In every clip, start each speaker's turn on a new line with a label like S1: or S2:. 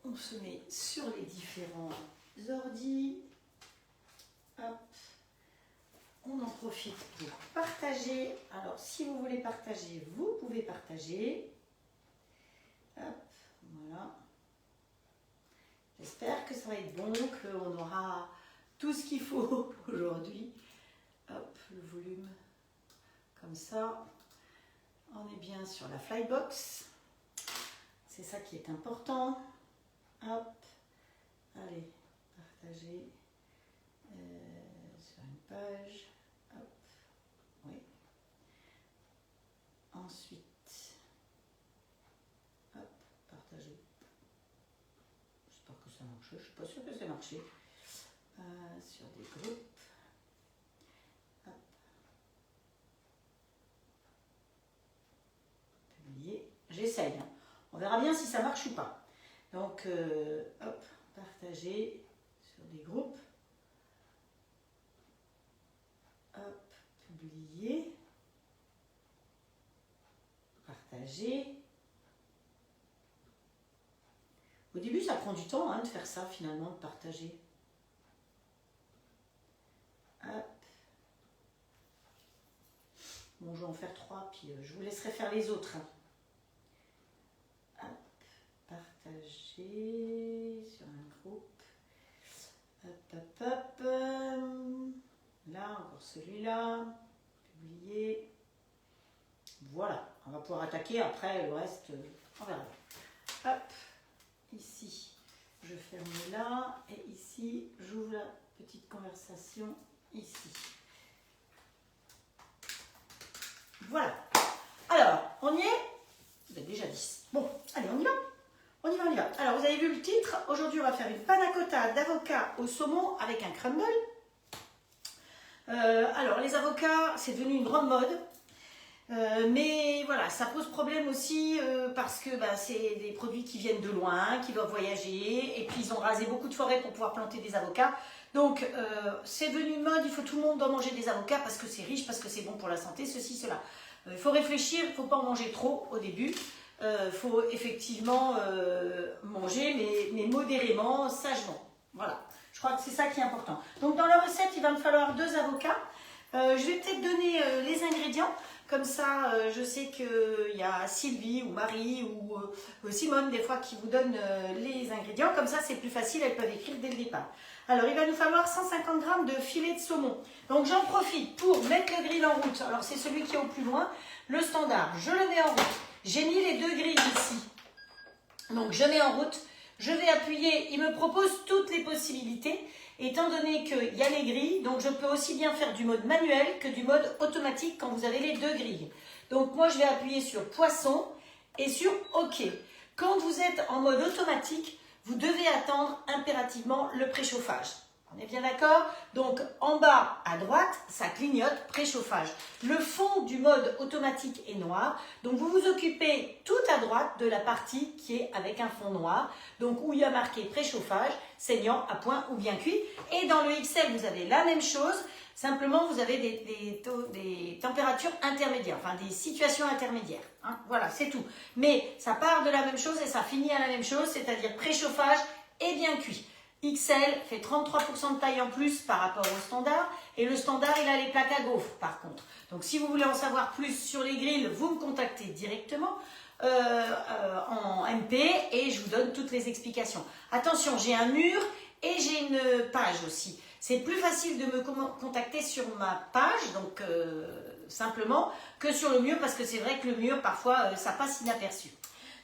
S1: On se met sur les différents ordis. Hop. On en profite pour partager. Alors, si vous voulez partager, vous pouvez partager. Hop, voilà. J'espère que ça va être bon, qu'on aura tout ce qu'il faut aujourd'hui. Hop, le volume comme ça. On est bien sur la Flybox. C'est ça qui est important. Hop, allez, partager sur une page. Hop, oui. Ensuite, hop, partager. J'espère que ça marche. Je ne suis pas sûre que ça marche. Sur des groupes. Hop. Publier. J'essaye. Hein. On verra bien si ça marche ou pas. Donc, hop, partager sur des groupes. Hop, publier. Partager. Au début, ça prend du temps hein, de faire ça, finalement, de partager. Hop. Bon, je vais en faire 3, puis je vous laisserai faire les autres. Hein. Hop, partager sur un groupe. Hop, hop, hop. Là, encore celui-là. Publier. Voilà, on va pouvoir attaquer. Après, le reste, on verra. Hop, ici, je ferme là. Et ici, j'ouvre la petite conversation ici. Voilà. Alors, on y est? Vous avez déjà 10. Bon, allez, on y va. On y va, on y va. Alors, vous avez vu le titre. Aujourd'hui, on va faire une panna cotta d'avocat au saumon avec un crumble. Alors, les avocats, c'est devenu une grande mode. Mais voilà, ça pose problème aussi parce que c'est des produits qui viennent de loin, qui doivent voyager. Et puis, ils ont rasé beaucoup de forêts pour pouvoir planter des avocats. Donc, c'est devenu une mode. Il faut tout le monde doit manger des avocats parce que c'est riche, parce que c'est bon pour la santé, ceci, cela. Il faut réfléchir, il ne faut pas en manger trop au début. Il faut effectivement manger, mais modérément, sagement. Voilà, je crois que c'est ça qui est important. Donc dans la recette, il va me falloir 2 avocats. Je vais peut-être donner les ingrédients. Comme ça, je sais qu'il y a Sylvie ou Marie ou Simone des fois qui vous donnent les ingrédients. Comme ça, c'est plus facile, elles peuvent écrire dès le départ. Alors, il va nous falloir 150 g de filet de saumon. Donc, j'en profite pour mettre le grill en route. Alors, c'est celui qui est au plus loin. Le standard, je le mets en route. J'ai mis les 2 grilles ici. Donc, je mets en route. Je vais appuyer. Il me propose toutes les possibilités. Étant donné qu'il y a les grilles, donc je peux aussi bien faire du mode manuel que du mode automatique quand vous avez les 2 grilles. Donc, moi, je vais appuyer sur poisson et sur OK. Quand vous êtes en mode automatique, vous devez attendre impérativement le préchauffage. On est bien d'accord? Donc, en bas à droite, ça clignote préchauffage. Le fond du mode automatique est noir. Donc, vous vous occupez tout à droite de la partie qui est avec un fond noir. Donc, où il y a marqué préchauffage, saignant, à point ou bien cuit. Et dans le XL, vous avez la même chose. Simplement, vous avez des températures intermédiaires, enfin des situations intermédiaires. Hein, voilà, c'est tout. Mais ça part de la même chose et ça finit à la même chose, c'est-à-dire préchauffage et bien cuit. XL fait 33% de taille en plus par rapport au standard. Et le standard, il a les plaques à gaufres par contre. Donc, si vous voulez en savoir plus sur les grilles, vous me contactez directement en MP et je vous donne toutes les explications. Attention, j'ai un mur et j'ai une page aussi. C'est plus facile de me contacter sur ma page, donc simplement, que sur le mur, parce que c'est vrai que le mur, parfois, ça passe inaperçu.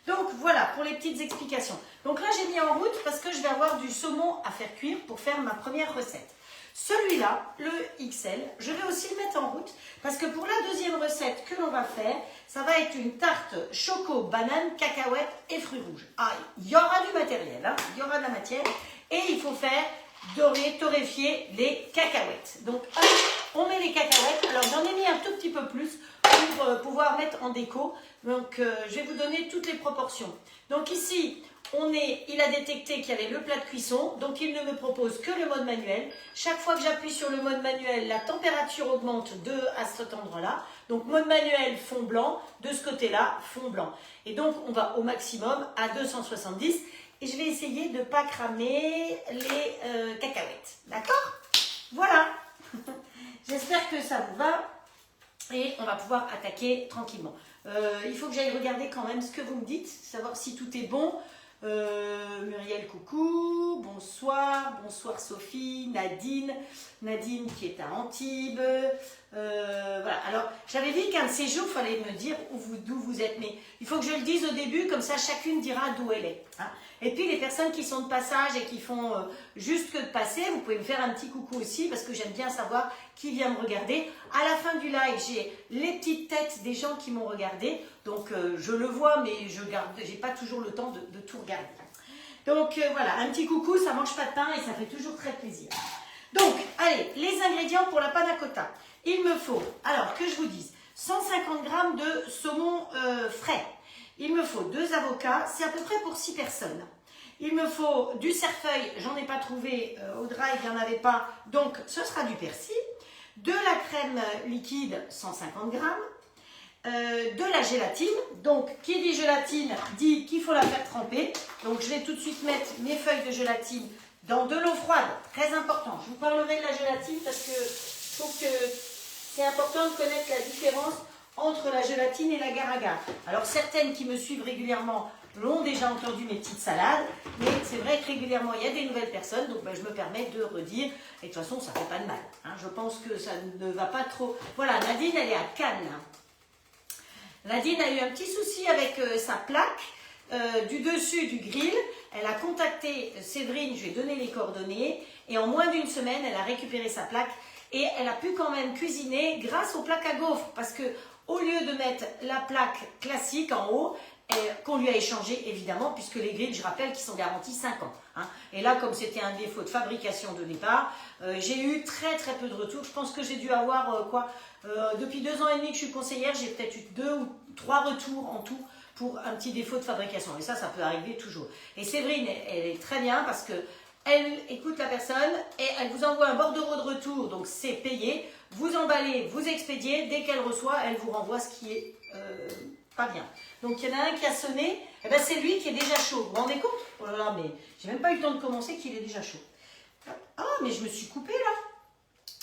S1: Donc voilà, pour les petites explications. Donc là, j'ai mis en route parce que je vais avoir du saumon à faire cuire pour faire ma première recette. Celui-là, le XL, je vais aussi le mettre en route parce que pour la deuxième recette que l'on va faire, ça va être une tarte choco, banane, cacahuètes et fruits rouges. Ah, il y aura du matériel, hein, il y aura de la matière et il faut faire dorer, torréfier les cacahuètes. Donc, on met les cacahuètes. Alors, j'en ai mis un tout petit peu plus pour pouvoir mettre en déco. Donc, je vais vous donner toutes les proportions. Donc, ici, il a détecté qu'il y avait le plat de cuisson, donc il ne me propose que le mode manuel. Chaque fois que j'appuie sur le mode manuel, la température augmente à cet endroit-là. Donc mode manuel, fond blanc, de ce côté-là, fond blanc. Et donc on va au maximum à 270. Et je vais essayer de ne pas cramer les cacahuètes. D'accord? Voilà. J'espère que ça vous va. Et on va pouvoir attaquer tranquillement. Il faut que j'aille regarder quand même ce que vous me dites, savoir si tout est bon. Muriel, coucou, bonsoir Sophie, Nadine qui est à Antibes, voilà. Alors j'avais dit qu'un de ces jours il fallait me dire d'où vous êtes, mais il faut que je le dise au début, comme ça chacune dira d'où elle est, hein. Et puis les personnes qui sont de passage et qui font juste que de passer, vous pouvez me faire un petit coucou aussi, parce que j'aime bien savoir qui vient me regarder. À la fin du live, j'ai les petites têtes des gens qui m'ont regardé, donc je le vois, mais je n'ai pas toujours le temps de tout regarder. Donc voilà, un petit coucou, ça mange pas de pain et ça fait toujours très plaisir. Donc, allez, les ingrédients pour la panna cotta. Il me faut, alors que je vous dise, 150 g de saumon frais. Il me faut 2 avocats, c'est à peu près pour 6 personnes. Il me faut du cerfeuil, j'en ai pas trouvé, au drive il n'y en avait pas, donc ce sera du persil. De la crème liquide, 150 g. De la gélatine, donc qui dit gélatine dit qu'il faut la faire tremper. Donc je vais tout de suite mettre mes feuilles de gélatine dans de l'eau froide, très important. Je vous parlerai de la gélatine parce que je trouve que c'est important de connaître la différence entre la gélatine et l'agar-agar. Alors certaines qui me suivent régulièrement l'ont déjà entendu mes petites salades, mais c'est vrai que régulièrement il y a des nouvelles personnes, donc je me permets de redire, et de toute façon ça ne fait pas de mal, hein. Je pense que ça ne va pas trop... Voilà, Nadine elle est à Cannes. Nadine a eu un petit souci avec sa plaque du dessus du grill. Elle a contacté Séverine, je lui ai donné les coordonnées, et en moins d'une semaine elle a récupéré sa plaque et elle a pu quand même cuisiner grâce aux plaques à gaufres, parce que au lieu de mettre la plaque classique en haut, qu'on lui a échangé évidemment, puisque les grilles, je rappelle, qui sont garantis 5 ans. Hein. Et là, comme c'était un défaut de fabrication de départ, j'ai eu très peu de retours. Je pense que j'ai dû avoir depuis 2 ans et demi que je suis conseillère, j'ai peut-être eu 2 ou 3 retours en tout pour un petit défaut de fabrication. Et ça peut arriver toujours. Et Séverine, elle est très bien parce que elle écoute la personne et elle vous envoie un bordereau de retour, donc c'est payé. Vous emballez, vous expédiez, dès qu'elle reçoit, elle vous renvoie ce qui est pas bien. Donc il y en a un qui a sonné, et ben c'est lui qui est déjà chaud. Vous vous rendez compte? Oh là là, mais j'ai même pas eu le temps de commencer qu'il est déjà chaud. Ah, mais je me suis coupée là.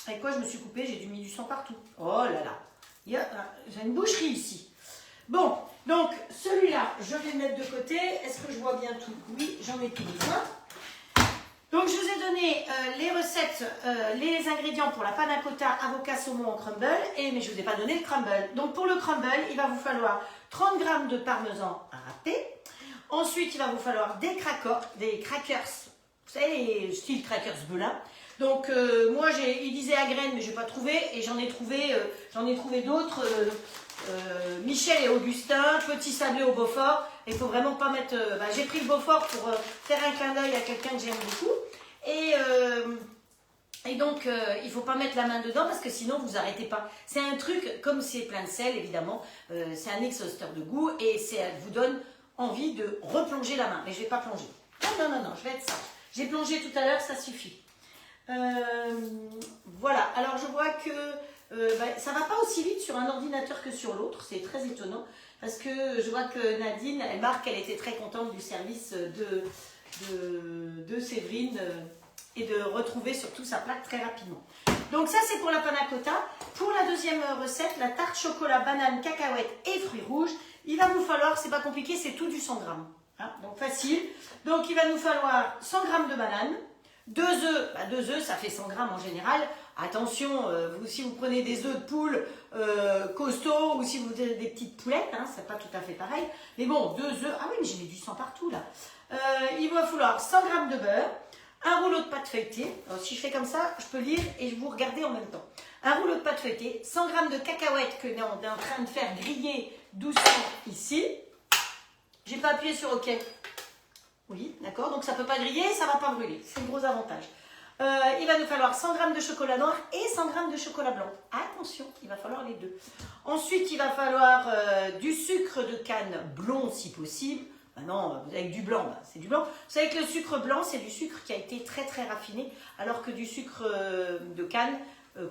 S1: Avec quoi je me suis coupée? J'ai dû mettre du sang partout. Oh là là. J'ai une boucherie ici. Bon, donc celui-là, je vais le mettre de côté. Est-ce que je vois bien tout? Oui, j'en ai tout besoin. Donc je vous ai donné les recettes, les ingrédients pour la panna cotta avocat saumon en crumble, mais je ne vous ai pas donné le crumble. Donc pour le crumble, il va vous falloir 30 g de parmesan râpé. Ensuite, il va vous falloir des crackers, vous savez, les style crackers Belin. Donc moi, il disait à graines, mais je n'ai pas trouvé, et j'en ai trouvé d'autres. Michel et Augustin, petit sablé au Beaufort. Il faut vraiment pas mettre... j'ai pris le Beaufort pour faire un clin d'œil à quelqu'un que j'aime beaucoup. Et donc, il ne faut pas mettre la main dedans parce que sinon, vous n'arrêtez pas. C'est un truc, comme c'est plein de sel, évidemment, c'est un exhausteur de goût et ça vous donne envie de replonger la main. Mais je ne vais pas plonger. Non, je vais être sage. J'ai plongé tout à l'heure, ça suffit. Voilà, alors je vois que ça ne va pas aussi vite sur un ordinateur que sur l'autre, c'est très étonnant, parce que je vois que Nadine, elle marque qu'elle était très contente du service de Séverine et de retrouver surtout sa plaque très rapidement. Donc ça c'est pour la panna cotta. Pour la deuxième recette, la tarte chocolat, banane, cacahuètes et fruits rouges, il va vous falloir, c'est pas compliqué, c'est tout du 100 g. Hein, donc facile. Donc il va nous falloir 100 g de banane, 2 œufs, 2 œufs ça fait 100 g en général. Attention, si vous prenez des œufs de poule costauds ou si vous avez des petites poulettes, hein, c'est pas tout à fait pareil. Mais bon, 2 œufs, ah oui mais j'ai mis du sang partout là. Il va falloir 100 g de beurre, un rouleau de pâte feuilletée. Alors, si je fais comme ça, je peux lire et vous regarder en même temps. Un rouleau de pâte feuilletée, 100 g de cacahuètes que on est en train de faire griller doucement ici. J'ai pas appuyé sur OK. Oui, d'accord, donc ça ne peut pas griller, ça ne va pas brûler. C'est le gros avantage. Il va nous falloir 100 g de chocolat noir et 100 g de chocolat blanc. Attention, il va falloir les deux. Ensuite, il va falloir du sucre de canne blond si possible. Maintenant, avec du blanc, bah, c'est du blanc. Vous savez que le sucre blanc, c'est du sucre qui a été très très raffiné, alors que du sucre de canne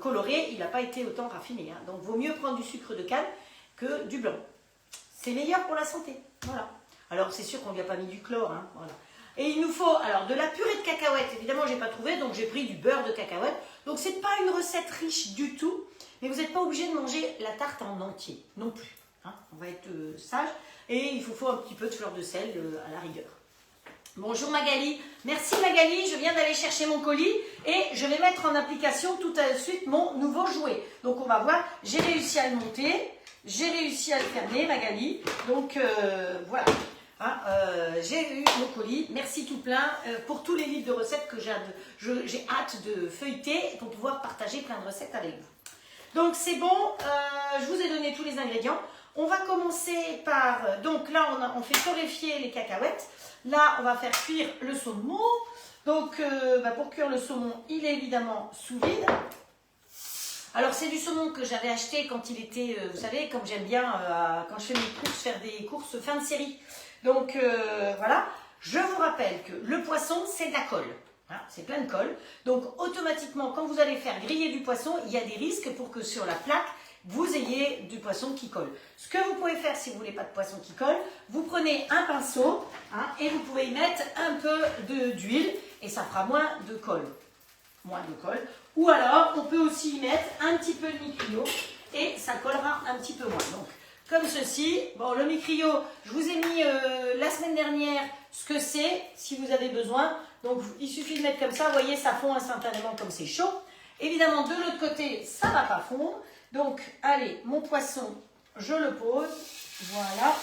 S1: coloré, il n'a pas été autant raffiné. Hein. Donc, vaut mieux prendre du sucre de canne que du blanc. C'est meilleur pour la santé. Voilà. Alors, c'est sûr qu'on ne lui a pas mis du chlore. Hein, voilà. Et il nous faut alors de la purée de cacahuètes. Évidemment, je n'ai pas trouvé, donc j'ai pris du beurre de cacahuètes. Donc, ce n'est pas une recette riche du tout, mais vous n'êtes pas obligé de manger la tarte en entier, non plus. Hein. On va être sage. Et il faut un petit peu de fleur de sel à la rigueur. Bonjour Magali. Merci Magali, je viens d'aller chercher mon colis et je vais mettre en application tout de suite mon nouveau jouet. Donc, on va voir, j'ai réussi à le monter, j'ai réussi à le fermer Magali. Donc, voilà. Hein, j'ai eu mon colis, merci tout plein pour tous les livres de recettes que j'ai hâte de feuilleter pour pouvoir partager plein de recettes avec vous. Donc c'est bon, je vous ai donné tous les ingrédients. On va commencer par, donc là on fait torréfier les cacahuètes. Là on va faire cuire le saumon. Donc pour cuire le saumon, il est évidemment sous vide. Alors c'est du saumon que j'avais acheté quand il était, vous savez, comme j'aime bien quand je fais mes courses, faire des courses fin de série. Donc voilà, je vous rappelle que le poisson c'est de la colle, hein, c'est plein de colle. Donc automatiquement quand vous allez faire griller du poisson, il y a des risques pour que sur la plaque, vous ayez du poisson qui colle. Ce que vous pouvez faire si vous ne voulez pas de poisson qui colle, vous prenez un pinceau hein, et vous pouvez y mettre un peu d'huile et ça fera moins de colle. Ou alors on peut aussi y mettre un petit peu de micrio et ça collera un petit peu moins. Donc, comme ceci. Bon, le micrio, je vous ai mis la semaine dernière ce que c'est, si vous avez besoin. Donc, il suffit de mettre comme ça. Vous voyez, ça fond instantanément comme c'est chaud. Évidemment, de l'autre côté, ça ne va pas fondre. Donc, allez, mon poisson, je le pose. Voilà.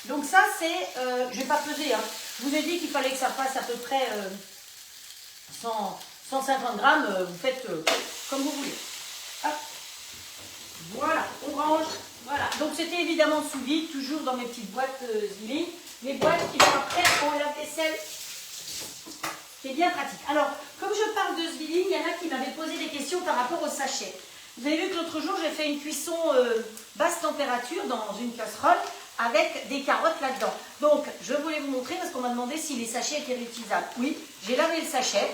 S1: Donc, ça, c'est... je ne vais pas peser. Hein. Je vous ai dit qu'il fallait que ça fasse à peu près 150 grammes. Vous faites comme vous voulez. Hop. Voilà, on range. Voilà, donc c'était évidemment sous vide, toujours dans mes petites boîtes Zwilling. Les boîtes qui vont après au lave-vaisselle. C'est bien pratique. Alors, comme je parle de Zwilling, il y en a qui m'avaient posé des questions par rapport au sachet. Vous avez vu que l'autre jour, j'ai fait une cuisson basse température dans une casserole avec des carottes là-dedans. Donc, je voulais vous montrer parce qu'on m'a demandé si les sachets étaient réutilisables. Oui, j'ai lavé le sachet.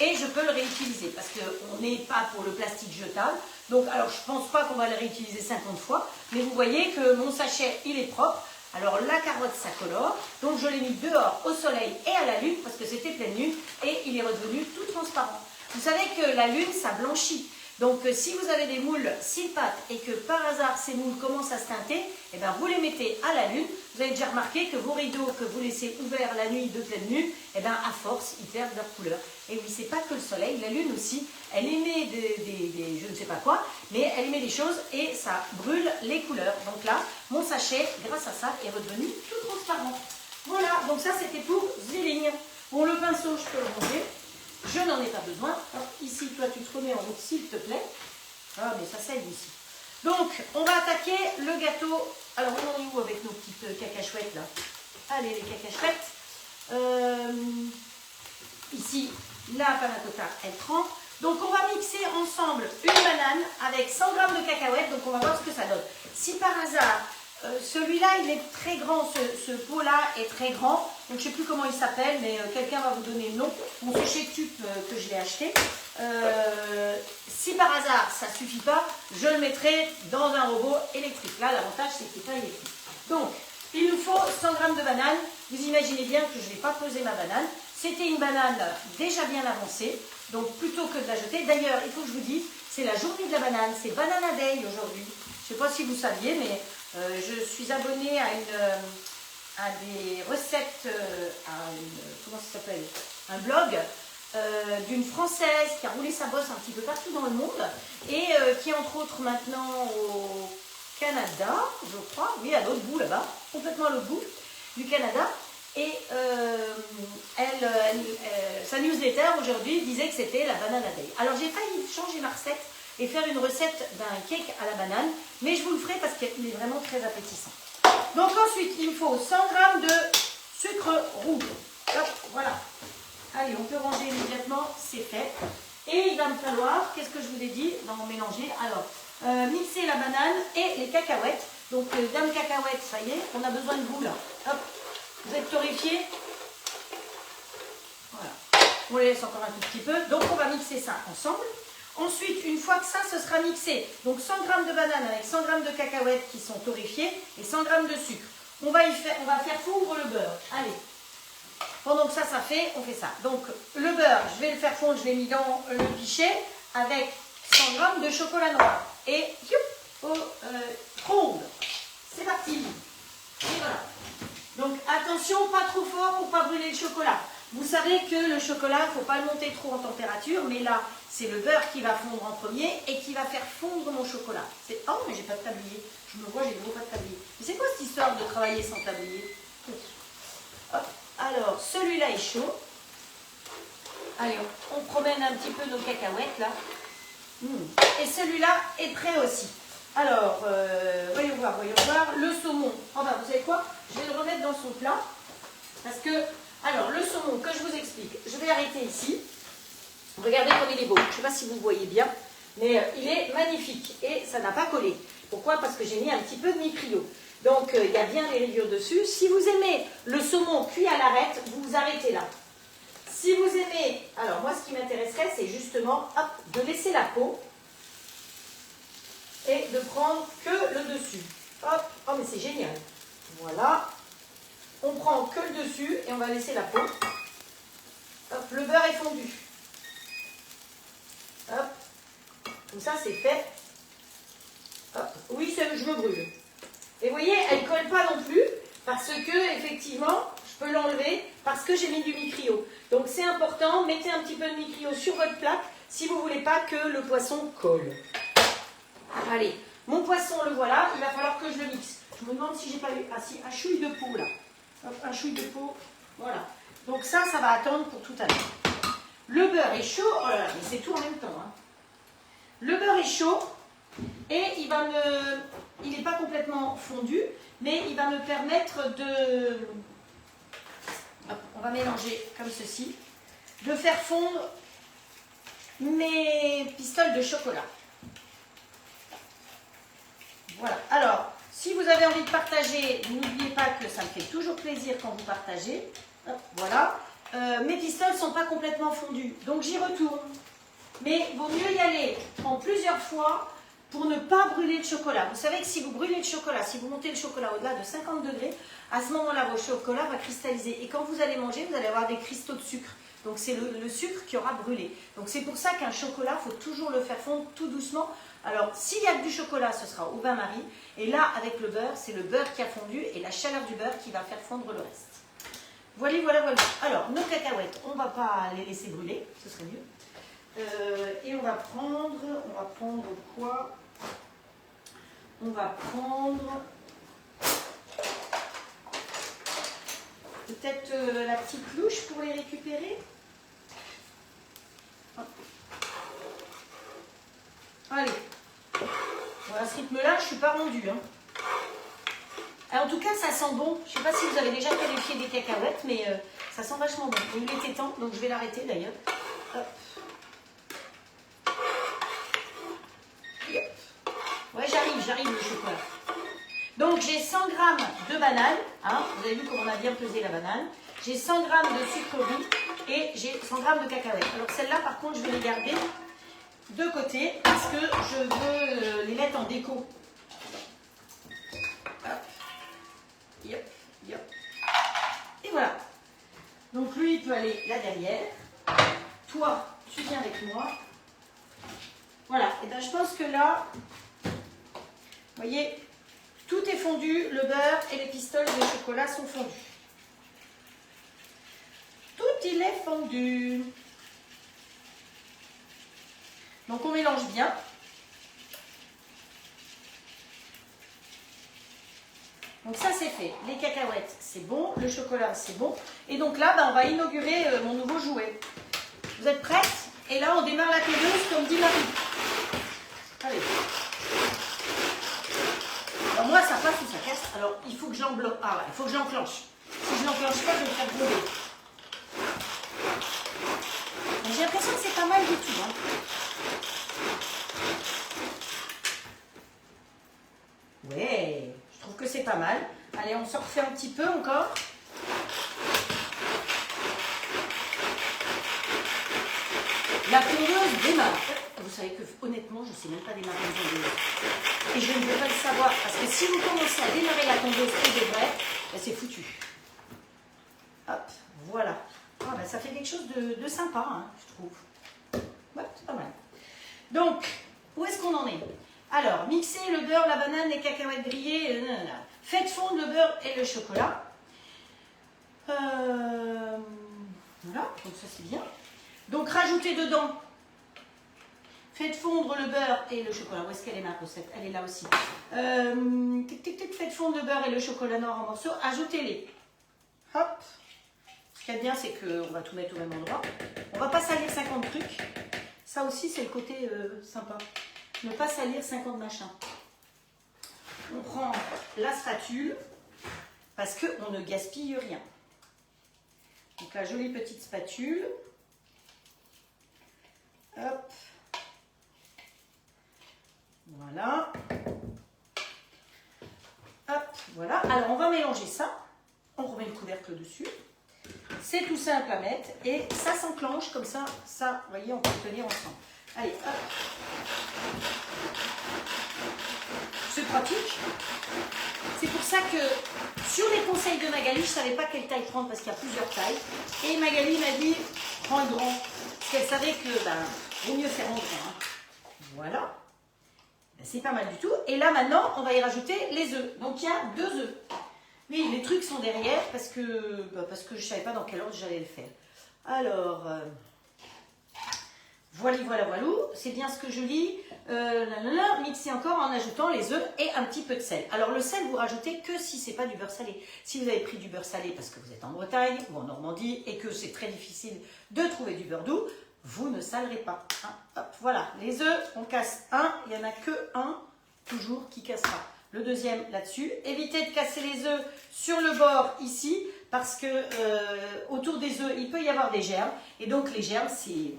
S1: Et je peux le réutiliser parce qu'on n'est pas pour le plastique jetable. Donc, alors je ne pense pas qu'on va le réutiliser 50 fois. Mais vous voyez que mon sachet, il est propre. Alors la carotte, ça colore. Donc je l'ai mis dehors au soleil et à la lune parce que c'était pleine lune. Et il est redevenu tout transparent. Vous savez que la lune, ça blanchit. Donc si vous avez des moules silpates et que par hasard ces moules commencent à se teinter, eh bien, vous les mettez à la lune. Vous avez déjà remarqué que vos rideaux que vous laissez ouverts la nuit de pleine lune, eh bien, à force, ils perdent leur couleur. Et oui, c'est pas que le soleil, la lune aussi, elle émet des je ne sais pas quoi, mais elle émet des choses et ça brûle les couleurs. Donc là, mon sachet, grâce à ça, est redevenu tout transparent. Voilà, donc ça c'était pour Zwilling. Bon, le pinceau, je peux le ranger. Je n'en ai pas besoin. Alors, ici, toi, tu te remets en route, s'il te plaît. Ah, mais ça saigne ici. Donc, on va attaquer le gâteau. Alors, on en est où avec nos petites cacahuètes, là? Allez, les cacahuètes. Ici, la panna cotta, elle trempe. Donc, on va mixer ensemble une banane avec 100 g de cacahuètes. Donc, on va voir ce que ça donne. Si par hasard, celui-là, il est très grand, ce pot-là est très grand. Donc, je ne sais plus comment il s'appelle, mais quelqu'un va vous donner le nom. Mon séché-tup que je l'ai acheté. Si par hasard, ça ne suffit pas, je le mettrai dans un robot électrique. Là, l'avantage, c'est qu'il n'est pas électrique. Donc, il nous faut 100 g de banane. Vous imaginez bien que je ne vais pas peser ma banane. C'était une banane déjà bien avancée. Donc, plutôt que de la jeter. D'ailleurs, il faut que je vous dise, c'est la journée de la banane. C'est Banana Day aujourd'hui. Je ne sais pas si vous saviez, mais je suis abonnée à des recettes, comment ça s'appelle, un blog d'une Française qui a roulé sa bosse un petit peu partout dans le monde et qui est entre autres maintenant au Canada, je crois, oui, à l'autre bout là-bas, complètement à l'autre bout du Canada. Et sa newsletter aujourd'hui disait que c'était la Banana Day. Alors j'ai failli changer ma recette et faire une recette d'un cake à la banane, mais je vous le ferai parce qu'il est vraiment très appétissant. Donc ensuite, il me faut 100 g de sucre rouge. Hop, voilà. Allez, on peut ranger immédiatement, c'est fait. Et il va me falloir, qu'est-ce que je vous ai dit dans mon mélanger? Alors, mixer la banane et les cacahuètes. Donc, dans le cacahuète, ça y est, on a besoin de boule. Hop, Vous êtes torréfié? Voilà. On les laisse encore un tout petit peu. Donc on va mixer ça ensemble. Ensuite, une fois que ça, ce sera mixé, donc 100 g de banane avec 100 g de cacahuètes qui sont torréfiées et 100 g de sucre. On va faire fondre le beurre. Allez. Pendant que ça fait, on fait ça. Donc le beurre, je vais le faire fondre, je l'ai mis dans le pichet avec 100 g de chocolat noir. Et au micro-ondes. C'est parti. Et voilà. Donc attention, pas trop fort pour ne pas brûler le chocolat. Vous savez que le chocolat, il ne faut pas le monter trop en température, mais là, c'est le beurre qui va fondre en premier et qui va faire fondre mon chocolat. Oh, mais j'ai pas de tablier. Je me vois, j'ai gros pas de tablier. Mais c'est quoi cette histoire de travailler sans tablier? Hop. Alors, celui-là est chaud. Allez, on promène un petit peu nos cacahuètes, là. Et celui-là est prêt aussi. Alors, voyons voir. Le saumon. Oh ben, vous savez quoi? Je vais le remettre dans son plat. Parce que, alors, le saumon, que je vous explique. Je vais arrêter ici. Regardez comme il est beau. Je ne sais pas si vous voyez bien, mais il est magnifique. Et ça n'a pas collé. Pourquoi? Parce que j'ai mis un petit peu de micrio. Donc, il y a bien des rayures dessus. Si vous aimez le saumon cuit à l'arête, vous vous arrêtez là. Si vous aimez, alors moi, ce qui m'intéresserait, c'est justement hop, de laisser la peau et de prendre que le dessus. Hop, oh, mais c'est génial. Voilà. On prend que le dessus et on va laisser la peau. Hop, le beurre est fondu. Hop, tout ça c'est fait. Hop. Oui, je me brûle. Et vous voyez, elle ne colle pas non plus parce que effectivement, je peux l'enlever parce que j'ai mis du micrio. Donc c'est important, mettez un petit peu de micrio sur votre plaque si vous ne voulez pas que le poisson colle. Allez, mon poisson le voilà, il va falloir que je le mixe. Je me demande si j'ai pas eu un chouille de peau là. Hop, un chouille de peau, voilà. Donc ça va attendre pour tout à l'heure. Le beurre est chaud, oh là là, mais c'est tout en même temps. Hein. Le beurre est chaud et il n'est pas complètement fondu, mais il va me permettre de, hop, on va mélanger comme ceci, de faire fondre mes pistoles de chocolat. Voilà, alors, si vous avez envie de partager, n'oubliez pas que ça me fait toujours plaisir quand vous partagez. Hop, voilà. Mes pistoles ne sont pas complètement fondues, donc j'y retourne. Mais il vaut mieux y aller en plusieurs fois pour ne pas brûler le chocolat. Vous savez que si vous brûlez le chocolat, si vous montez le chocolat au-delà de 50 degrés, à ce moment-là, votre chocolat va cristalliser. Et quand vous allez manger, vous allez avoir des cristaux de sucre. Donc c'est le sucre qui aura brûlé. Donc c'est pour ça qu'un chocolat, il faut toujours le faire fondre tout doucement. Alors s'il y a que du chocolat, ce sera au bain-marie. Et là, avec le beurre, c'est le beurre qui a fondu et la chaleur du beurre qui va faire fondre le reste. Voilà. Alors, nos cacahuètes, on ne va pas les laisser brûler, ce serait mieux. Et on va prendre quoi? On va prendre peut-être la petite louche pour les récupérer. Hop. Allez. Bon, à ce rythme-là, je ne suis pas rendue. Hein. Alors, en tout cas, ça sent bon. Je ne sais pas si vous avez déjà qualifié des cacahuètes, mais ça sent vachement bon. Il était temps, donc je vais l'arrêter d'ailleurs. Hop. Ouais, j'arrive le chocolat. Donc j'ai 100 g de banane, hein, vous avez vu comment on a bien pesé la banane. J'ai 100 g de sucrerie et j'ai 100 g de cacahuètes. Alors celle-là par contre je vais les garder de côté parce que je veux les mettre en déco. Hop. Yep, yep. Et voilà. Donc lui il peut aller là derrière. Toi, tu viens avec moi. Voilà, et bien je pense que là, vous voyez, tout est fondu, le beurre et les pistoles de chocolat sont fondus. Tout il est fondu. Donc on mélange bien. Donc ça c'est fait. Les cacahuètes c'est bon, le chocolat c'est bon. Et donc là, on va inaugurer mon nouveau jouet. Vous êtes prêtes? Et là on démarre la tondeuse comme dit Marie. Allez. Alors moi ça passe ou ça casse. Alors il faut que je l'enclenche. Ah ouais, il faut que je l'enclenche. Si je ne l'enclenche pas, je vais me faire brûler. J'ai l'impression que c'est pas mal du tout. Hein. Ouais, je trouve que c'est pas mal. Allez, on s'en refait un petit peu encore. La tondeuse démarre. Vous savez que honnêtement, je ne sais même pas démarrer une tondeuse. Et je ne veux pas le savoir parce que si vous commencez à démarrer la tondeuse pour de vrai, ben c'est foutu. Hop, voilà. Ah ben ça fait quelque chose de sympa, hein, je trouve. Ouais, c'est pas mal. Donc, où est-ce qu'on en est? Alors, mixez le beurre, la banane, les cacahuètes grillées. Faites fondre le beurre et le chocolat. Voilà, donc ça c'est bien. Donc rajoutez dedans, faites fondre le beurre et le chocolat. Où est-ce qu'elle est ma recette? Elle est là aussi. Faites fondre le beurre et le chocolat noir en morceaux, ajoutez-les. Hop. Ce qui est bien, c'est qu'on va tout mettre au même endroit. On ne va pas salir 50 trucs. Ça aussi, c'est le côté sympa. Ne pas salir 50 machins. On prend la spatule parce qu'on ne gaspille rien. Donc la jolie petite spatule. Hop. Voilà. Hop, voilà. Alors on va mélanger ça. On remet le couvercle dessus. C'est tout simple à mettre. Et ça s'enclenche comme ça. Ça, vous voyez, on peut le tenir ensemble. Allez, hop. C'est pratique. C'est pour ça que sur les conseils de Magali, je ne savais pas quelle taille prendre parce qu'il y a plusieurs tailles. Et Magali m'a dit, prends le grand. Parce qu'elle savait que, vaut mieux faire en grand. Hein. Voilà. Ben, c'est pas mal du tout. Et là, maintenant, on va y rajouter les œufs. Donc, il y a 2 œufs. Oui, les trucs sont derrière parce que je ne savais pas dans quel ordre j'allais le faire. Alors, voilà. C'est bien ce que je lis. Mixez encore en ajoutant les œufs et un petit peu de sel. Alors le sel, vous rajoutez que si c'est pas du beurre salé. Si vous avez pris du beurre salé parce que vous êtes en Bretagne ou en Normandie et que c'est très difficile de trouver du beurre doux, vous ne salerez pas. Hein. Hop, voilà, les œufs, on casse un. Il n'y en a que un, toujours, qui cassera. Le deuxième là-dessus. Évitez de casser les œufs sur le bord ici parce que autour des œufs, il peut y avoir des germes. Et donc les germes, c'est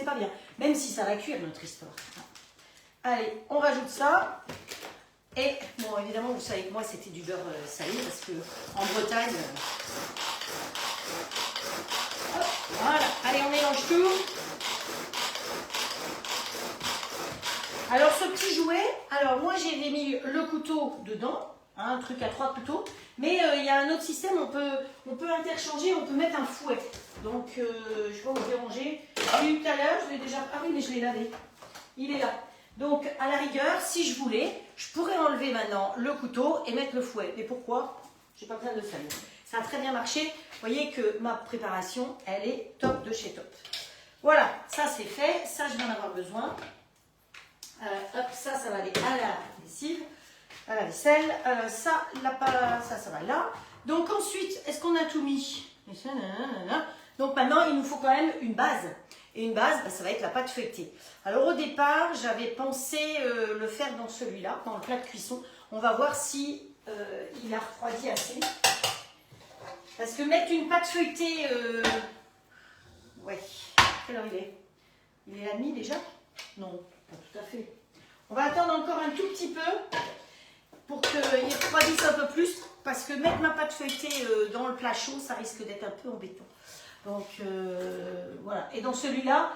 S1: pas bien. Même si ça va cuire notre histoire. Allez, on rajoute ça. Et, bon, évidemment, vous savez que moi, c'était du beurre salé parce que en Bretagne... Hop, voilà. Allez, on mélange tout. Alors, ce petit jouet, alors moi, j'ai mis le couteau dedans, hein, un truc à 3 couteaux. Mais il y a un autre système, on peut interchanger, on peut mettre un fouet. Donc, je ne vais pas vous déranger. J'ai eu tout à l'heure, je l'ai déjà... Ah oui, mais je l'ai lavé. Il est là. Donc, à la rigueur, si je voulais, je pourrais enlever maintenant le couteau et mettre le fouet. Mais pourquoi? Je n'ai pas besoin de le salir. Ça a très bien marché. Vous voyez que ma préparation, elle est top de chez top. Voilà, ça c'est fait. Ça, je vais en avoir besoin. Hop, ça va aller à la lessive, à la vaisselle. Ça va là. Donc ensuite, est-ce qu'on a tout mis? Donc maintenant, il nous faut quand même une base. Et une base, ça va être la pâte feuilletée. Alors au départ, j'avais pensé le faire dans celui-là, dans le plat de cuisson. On va voir si il a refroidi assez. Parce que mettre une pâte feuilletée... Ouais, quelle heure il est? Il est la demi déjà? Non, pas tout à fait. On va attendre encore un tout petit peu pour qu'il refroidisse un peu plus. Parce que mettre ma pâte feuilletée dans le plat chaud, ça risque d'être un peu embêtant. Donc voilà. Et dans celui-là,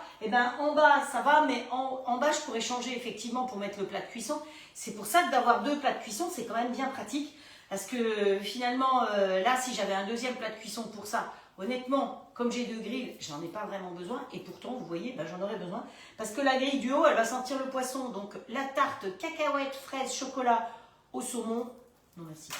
S1: en bas ça va, mais en bas je pourrais changer effectivement pour mettre le plat de cuisson. C'est pour ça que d'avoir 2 plats de cuisson, c'est quand même bien pratique. Parce que finalement, là, si j'avais un deuxième plat de cuisson pour ça, honnêtement, comme j'ai 2 grilles, j'en ai pas vraiment besoin. Et pourtant, vous voyez, j'en aurais besoin. Parce que la grille du haut, elle va sentir le poisson. Donc la tarte cacahuètes, fraises, chocolat au saumon. Non, merci.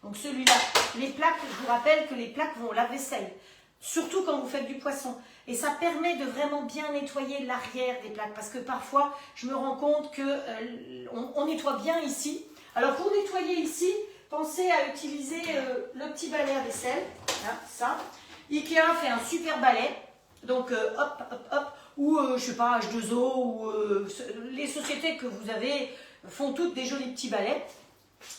S1: Donc celui-là, les plaques, je vous rappelle que les plaques vont au lave-vaisselle. Surtout quand vous faites du poisson. Et ça permet de vraiment bien nettoyer l'arrière des plaques. Parce que parfois, je me rends compte qu'on nettoie bien ici. Alors pour nettoyer ici, pensez à utiliser le petit balai à vaisselle. Hein, ça. Ikea fait un super balai. Donc hop, hop, hop. Ou je sais pas, H2O. Ou les sociétés que vous avez font toutes des jolis petits balais.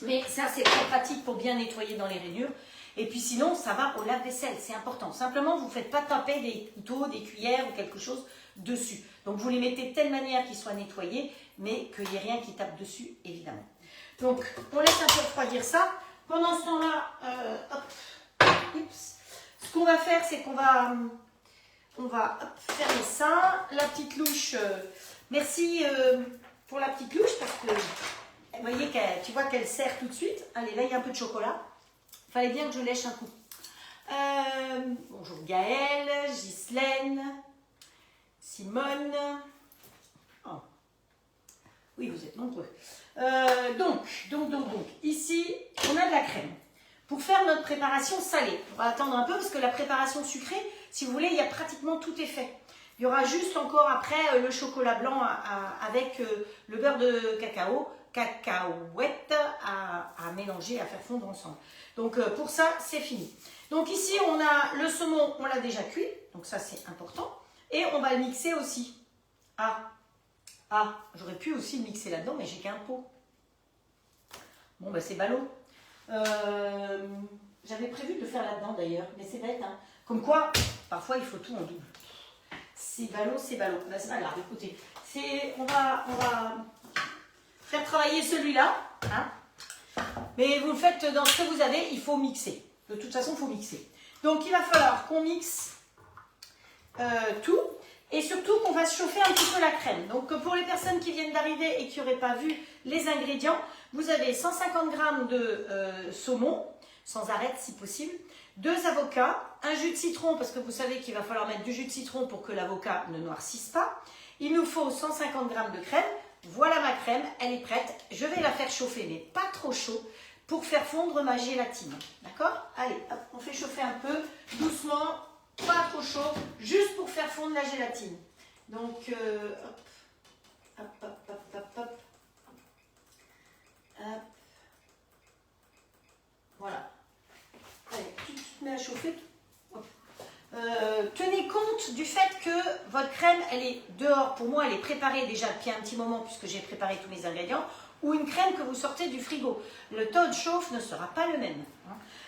S1: Mais ça, c'est très pratique pour bien nettoyer dans les rainures. Et puis sinon, ça va au lave-vaisselle, c'est important. Simplement, vous ne faites pas taper des couteaux, des cuillères ou quelque chose dessus. Donc, vous les mettez de telle manière qu'ils soient nettoyés, mais qu'il n'y ait rien qui tape dessus, évidemment. Donc, on laisse un peu refroidir ça. Pendant ce temps-là, ce qu'on va faire, c'est qu'on va on va fermer ça. La petite louche, merci pour la petite louche parce que vous voyez tu vois qu'elle serre tout de suite. Allez, là il y a un peu de chocolat. Il fallait bien que je lèche un coup. Bonjour Gaëlle, Ghislaine, Simone. Oh. Oui, vous êtes nombreux. Donc, ici, on a de la crème. Pour faire notre préparation salée, on va attendre un peu parce que la préparation sucrée, si vous voulez, il y a pratiquement tout est fait. Il y aura juste encore après le chocolat blanc avec le beurre de cacahuète à mélanger, à faire fondre ensemble. Donc pour ça, c'est fini. Donc ici, on a le saumon, on l'a déjà cuit, donc ça c'est important. Et on va le mixer aussi. J'aurais pu aussi le mixer là-dedans, mais j'ai qu'un pot. Bon, ben c'est ballot. J'avais prévu de le faire là-dedans d'ailleurs, mais c'est bête. Hein. Comme quoi, parfois il faut tout en double. C'est ballot, c'est ballot. Ben, c'est pas grave, écoutez. On va faire travailler celui-là. Hein. Mais vous le faites dans ce que vous avez, il faut mixer. De toute façon, il faut mixer. Donc il va falloir qu'on mixe tout. Et surtout qu'on va chauffer un petit peu la crème. Donc pour les personnes qui viennent d'arriver et qui n'auraient pas vu les ingrédients, vous avez 150 g de saumon, sans arête si possible, 2 avocats, un jus de citron, parce que vous savez qu'il va falloir mettre du jus de citron pour que l'avocat ne noircisse pas. Il nous faut 150 g de crème. Voilà ma crème, elle est prête. Je vais la faire chauffer, mais pas trop chaud, pour faire fondre ma gélatine. D'accord? Allez, hop, on fait chauffer un peu, doucement. Pas trop chaud, juste pour faire fondre la gélatine. Donc, hop. Voilà. Allez, tu te mets à chauffer. Tenez compte du fait que votre crème, elle est dehors. Pour moi, elle est préparée déjà depuis un petit moment puisque j'ai préparé tous mes ingrédients. Ou une crème que vous sortez du frigo. Le taux de chauffe ne sera pas le même.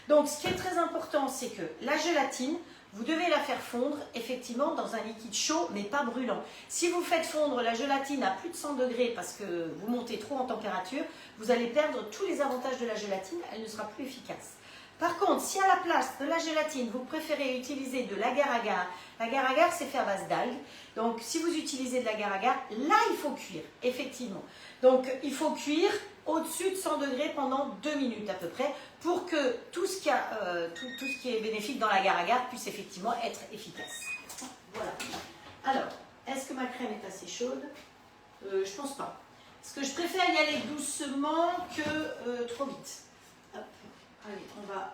S1: Donc, ce qui est très important, c'est que la gélatine, vous devez la faire fondre effectivement dans un liquide chaud mais pas brûlant. Si vous faites fondre la gélatine à plus de 100 degrés parce que vous montez trop en température, vous allez perdre tous les avantages de la gélatine, elle ne sera plus efficace. Par contre, si à la place de la gélatine, vous préférez utiliser de l'agar-agar, l'agar-agar c'est fait à base d'algues, donc si vous utilisez de l'agar-agar, là il faut cuire, effectivement. Donc il faut cuire au-dessus de 100 degrés pendant 2 minutes à peu près pour que tout ce qui est bénéfique dans l'agar-agar puisse effectivement être efficace. Voilà. Alors, est-ce que ma crème est assez chaude? Je pense pas. Parce que je préfère y aller doucement que trop vite. Hop. Allez, on va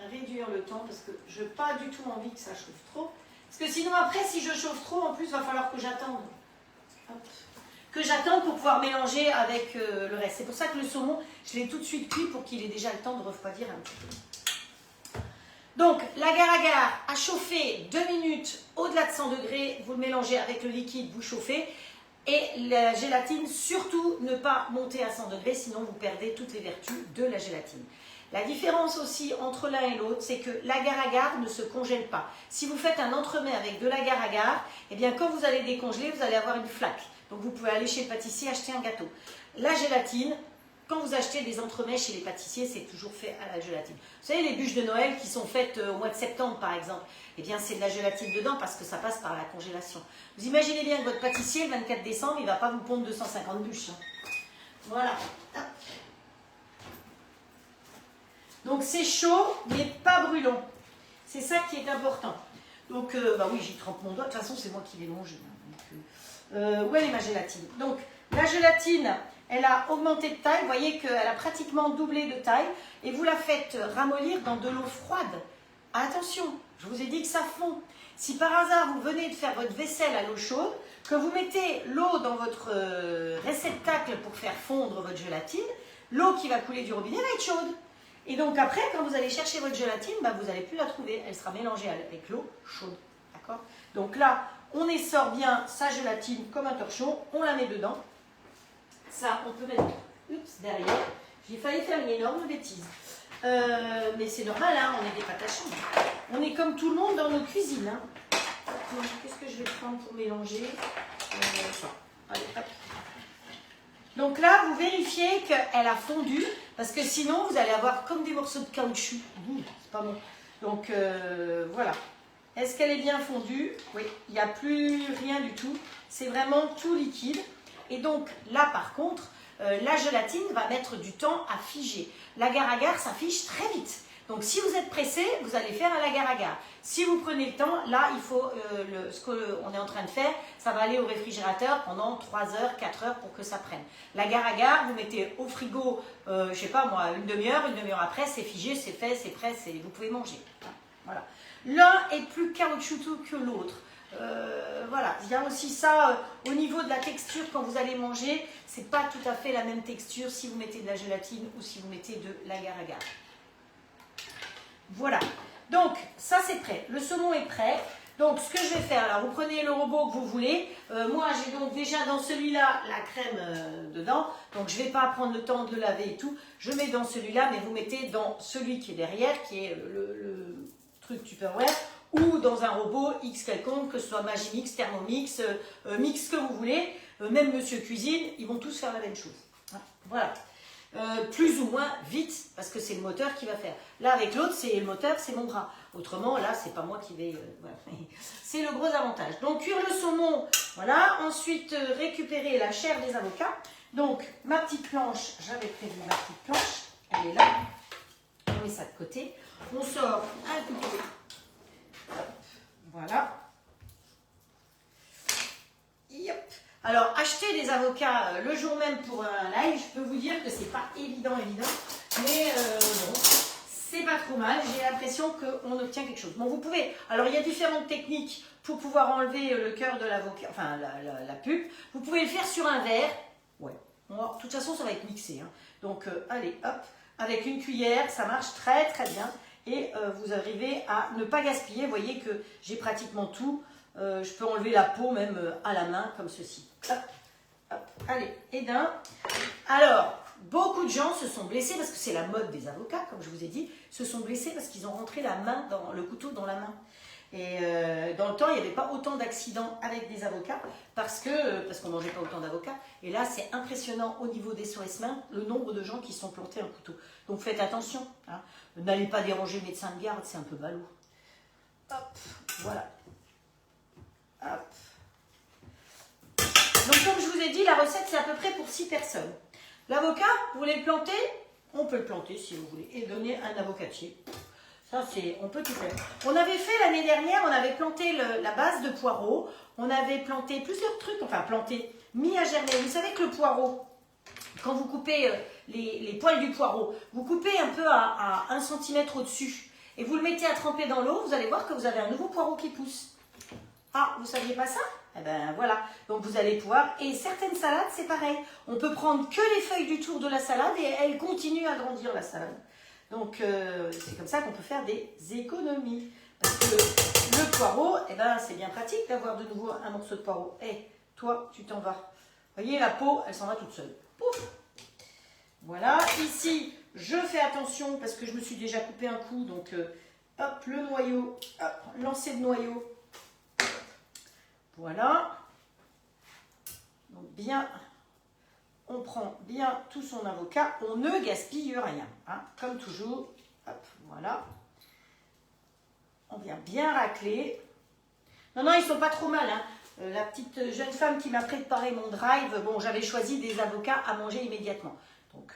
S1: réduire le temps parce que je n'ai pas du tout envie que ça chauffe trop. Parce que sinon après, si je chauffe trop, en plus, il va falloir que j'attende. Hop. Que j'attends pour pouvoir mélanger avec le reste. C'est pour ça que le saumon, je l'ai tout de suite cuit pour qu'il ait déjà le temps de refroidir un petit peu. Donc, l'agar-agar à chauffer 2 minutes au-delà de 100 degrés. Vous le mélangez avec le liquide, vous chauffez. Et la gélatine, surtout ne pas monter à 100 degrés, sinon vous perdez toutes les vertus de la gélatine. La différence aussi entre l'un et l'autre, c'est que l'agar-agar ne se congèle pas. Si vous faites un entremets avec de l'agar-agar, eh bien quand vous allez décongeler, vous allez avoir une flaque. Donc vous pouvez aller chez le pâtissier acheter un gâteau. La gélatine, quand vous achetez des entremets chez les pâtissiers, c'est toujours fait à la gélatine. Vous savez, les bûches de Noël qui sont faites au mois de septembre par exemple, eh bien c'est de la gélatine dedans parce que ça passe par la congélation. Vous imaginez bien que votre pâtissier, le 24 décembre, il ne va pas vous pondre 250 bûches. Voilà. Donc c'est chaud, mais pas brûlant. C'est ça qui est important. Donc, bah oui, j'y trempe mon doigt. De toute façon, c'est moi qui l'ai mangé. Où elle est ma gélatine? Donc, la gélatine, elle a augmenté de taille. Vous voyez qu'elle a pratiquement doublé de taille. Et vous la faites ramollir dans de l'eau froide. Attention, je vous ai dit que ça fond. Si par hasard, vous venez de faire votre vaisselle à l'eau chaude, que vous mettez l'eau dans votre réceptacle pour faire fondre votre gélatine, l'eau qui va couler du robinet va être chaude. Et donc après, quand vous allez chercher votre gélatine, bah, vous n'allez plus la trouver. Elle sera mélangée avec l'eau chaude. D'accord? Donc là, on essore bien sa gélatine comme un torchon. On la met dedans. Ça, on peut mettre derrière. J'ai failli faire une énorme bêtise. Mais c'est normal, hein, on est des patachons. On est comme tout le monde dans nos cuisines. Hein. Qu'est-ce que je vais prendre pour mélanger? Ça. Allez, hop. Donc là, vous vérifiez qu'elle a fondu, parce que sinon, vous allez avoir comme des morceaux de caoutchouc. C'est pas bon. Donc, voilà. Est-ce qu'elle est bien fondue? Oui, il n'y a plus rien du tout. C'est vraiment tout liquide. Et donc là, par contre, la gélatine va mettre du temps à figer. L'agar-agar, ça fige très vite. Donc si vous êtes pressé, vous allez faire un agar-agar. Si vous prenez le temps, là, il faut ce qu'on est en train de faire, ça va aller au réfrigérateur pendant 3 heures, 4 heures pour que ça prenne. L'agar-agar, vous mettez au frigo, je sais pas moi, une demi-heure après, c'est figé, c'est fait, c'est prêt, vous pouvez manger. Voilà. L'un est plus caoutchouteux que l'autre. Voilà, il y a aussi ça au niveau de la texture quand vous allez manger, c'est pas tout à fait la même texture si vous mettez de la gélatine ou si vous mettez de l'agar-agar. Voilà, donc ça c'est prêt, le saumon est prêt. Donc ce que je vais faire, alors vous prenez le robot que vous voulez, moi j'ai donc déjà dans celui-là la crème dedans, donc je ne vais pas prendre le temps de le laver et tout, je mets dans celui-là, mais vous mettez dans celui qui est derrière, qui est le truc Tupperware, ou dans un robot X quelconque, que ce soit Magimix, Thermomix, Mix que vous voulez, même Monsieur Cuisine, ils vont tous faire la même chose. Voilà. Plus ou moins vite, parce que c'est le moteur qui va faire. Là, avec l'autre, c'est le moteur, c'est mon bras. Autrement, là, c'est pas moi qui vais... voilà. C'est le gros avantage. Donc, cuire le saumon, voilà. Ensuite, récupérer la chair des avocats. Donc, ma petite planche, j'avais prévu ma petite planche. Elle est là. On met ça de côté. On sort un couteau. Voilà. Yep. Alors, acheter des avocats le jour même pour un live, je peux vous dire que c'est pas évident, mais bon, c'est pas trop mal. J'ai l'impression qu'on obtient quelque chose. Bon, vous pouvez. Alors, il y a différentes techniques pour pouvoir enlever le cœur de l'avocat, enfin la pulpe. Vous pouvez le faire sur un verre. Ouais. Bon, de toute façon, ça va être mixé. Hein. Donc, allez, hop, avec une cuillère, ça marche très très bien. Et vous arrivez à ne pas gaspiller. Vous voyez que j'ai pratiquement tout. Je peux enlever la peau même à la main, comme ceci. Hop, hop. Allez, et d'un. Alors, beaucoup de gens se sont blessés, parce que c'est la mode des avocats, comme je vous ai dit, se sont blessés parce qu'ils ont rentré le couteau dans la main. Et dans le temps, il n'y avait pas autant d'accidents avec des avocats, parce qu'on ne mangeait pas autant d'avocats. Et là, c'est impressionnant au niveau des SOS mains, le nombre de gens qui se sont plantés un couteau. Donc faites attention. Hein. N'allez pas déranger le médecin de garde, c'est un peu ballot. Hop, voilà. Hop. Donc comme je vous ai dit, la recette c'est à peu près pour 6 personnes. L'avocat, vous voulez le planter? On peut le planter si vous voulez et donner un avocatier. Ça c'est, on peut tout faire. On avait fait l'année dernière, on avait planté la base de poireau. On avait planté plusieurs trucs, enfin planté, mis à germer. Vous savez que le poireau, quand vous coupez les poils du poireau, vous coupez un peu à 1 cm au-dessus et vous le mettez à tremper dans l'eau, vous allez voir que vous avez un nouveau poireau qui pousse. Ah, vous ne saviez pas ça? Eh bien voilà, donc vous allez pouvoir, et certaines salades c'est pareil, on peut prendre que les feuilles du tour de la salade et elles continuent à grandir la salade. Donc c'est comme ça qu'on peut faire des économies. Parce que le poireau, eh ben, c'est bien pratique d'avoir de nouveau un morceau de poireau. Eh, toi, tu t'en vas. Vous voyez, la peau, elle s'en va toute seule. Pouf. Voilà, ici, je fais attention parce que je me suis déjà coupé un coup, donc hop, le noyau, hop, lancer de noyau. Voilà. Donc bien, on prend bien tout son avocat. On ne gaspille rien. Hein, comme toujours. Hop, voilà. On vient bien racler. Non, non, ils sont pas trop mal. Hein. La petite jeune femme qui m'a préparé mon drive, bon, j'avais choisi des avocats à manger immédiatement. Donc,